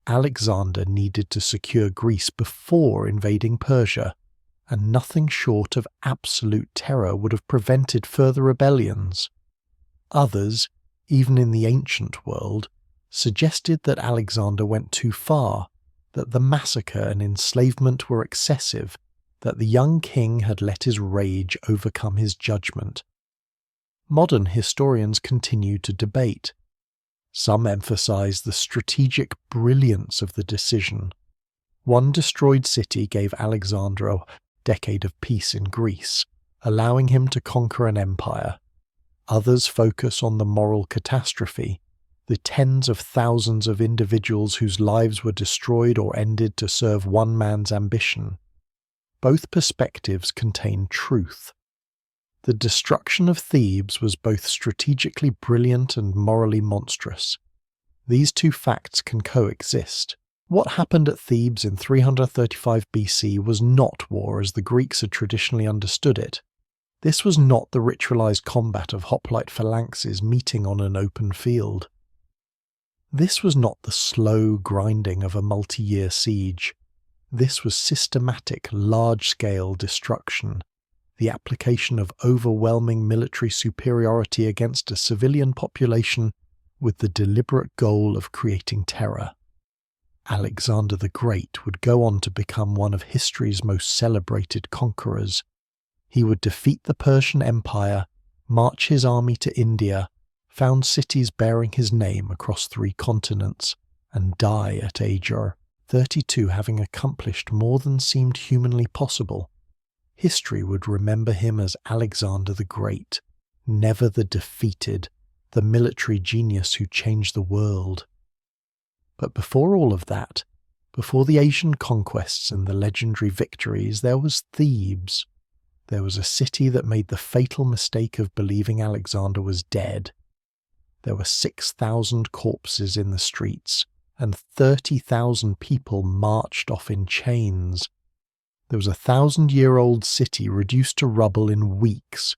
Alexander needed to secure Greece before invading Persia, and nothing short of absolute terror would have prevented further rebellions. Others, even in the ancient world, suggested that Alexander went too far, that the massacre and enslavement were excessive, that the young king had let his rage overcome his judgment. Modern historians continue to debate. Some emphasize the strategic brilliance of the decision. One destroyed city gave Alexander a decade of peace in Greece, allowing him to conquer an empire. Others focus on the moral catastrophe, the tens of thousands of individuals whose lives were destroyed or ended to serve one man's ambition. Both perspectives contain truth. The destruction of Thebes was both strategically brilliant and morally monstrous. These two facts can coexist. What happened at Thebes in 335 BC was not war as the Greeks had traditionally understood it. This was not the ritualized combat of hoplite phalanxes meeting on an open field. This was not the slow grinding of a multi-year siege. This was systematic, large-scale destruction, the application of overwhelming military superiority against a civilian population with the deliberate goal of creating terror. Alexander the Great would go on to become one of history's most celebrated conquerors. He would defeat the Persian Empire, march his army to India, found cities bearing his name across 3 continents, and die at age 32, having accomplished more than seemed humanly possible. History would remember him as Alexander the Great, never the defeated, the military genius who changed the world. But before all of that, before the Asian conquests and the legendary victories, there was Thebes. There was a city that made the fatal mistake of believing Alexander was dead. There were 6,000 corpses in the streets, and 30,000 people marched off in chains. There was a 1,000-year-old city reduced to rubble in weeks.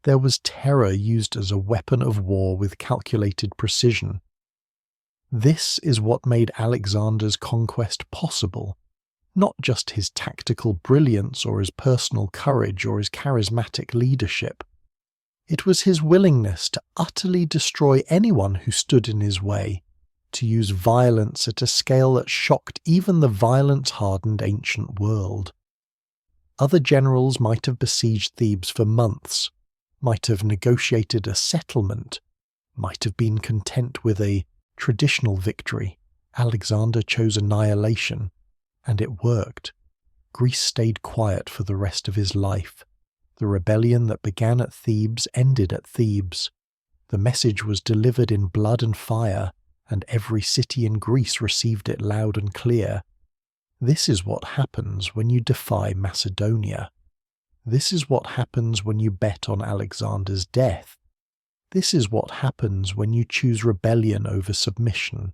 There was terror used as a weapon of war with calculated precision. This is what made Alexander's conquest possible, not just his tactical brilliance or his personal courage or his charismatic leadership. It was his willingness to utterly destroy anyone who stood in his way, to use violence at a scale that shocked even the violence-hardened ancient world. Other generals might have besieged Thebes for months, might have negotiated a settlement, might have been content with a traditional victory. Alexander chose annihilation, and it worked. Greece stayed quiet for the rest of his life. The rebellion that began at Thebes ended at Thebes. The message was delivered in blood and fire, and every city in Greece received it loud and clear. This is what happens when you defy Macedonia. This is what happens when you bet on Alexander's death. This is what happens when you choose rebellion over submission.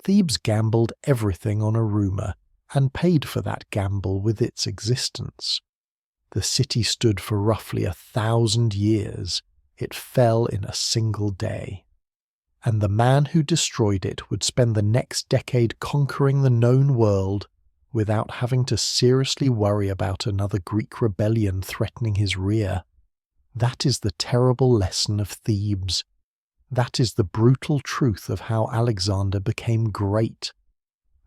Thebes gambled everything on a rumour, and paid for that gamble with its existence. The city stood for roughly 1,000 years. It fell in a single day. And the man who destroyed it would spend the next decade conquering the known world without having to seriously worry about another Greek rebellion threatening his rear. That is the terrible lesson of Thebes. That is the brutal truth of how Alexander became great.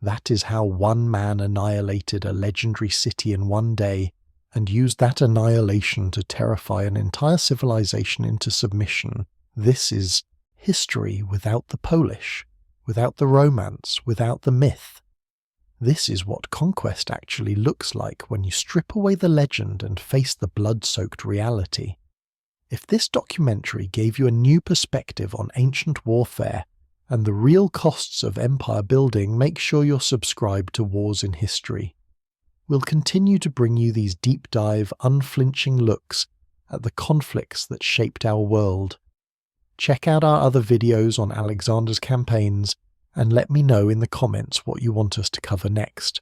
That is how one man annihilated a legendary city in one day and used that annihilation to terrify an entire civilization into submission. This is history without the Polish, without the romance, without the myth. This is what conquest actually looks like when you strip away the legend and face the blood-soaked reality. If this documentary gave you a new perspective on ancient warfare and the real costs of empire building, make sure you're subscribed to Wars in History. We'll continue to bring you these deep-dive, unflinching looks at the conflicts that shaped our world. Check out our other videos on Alexander's campaigns and let me know in the comments what you want us to cover next.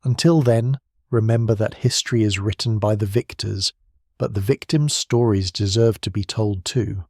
Until then, remember that history is written by the victors, but the victims' stories deserve to be told too.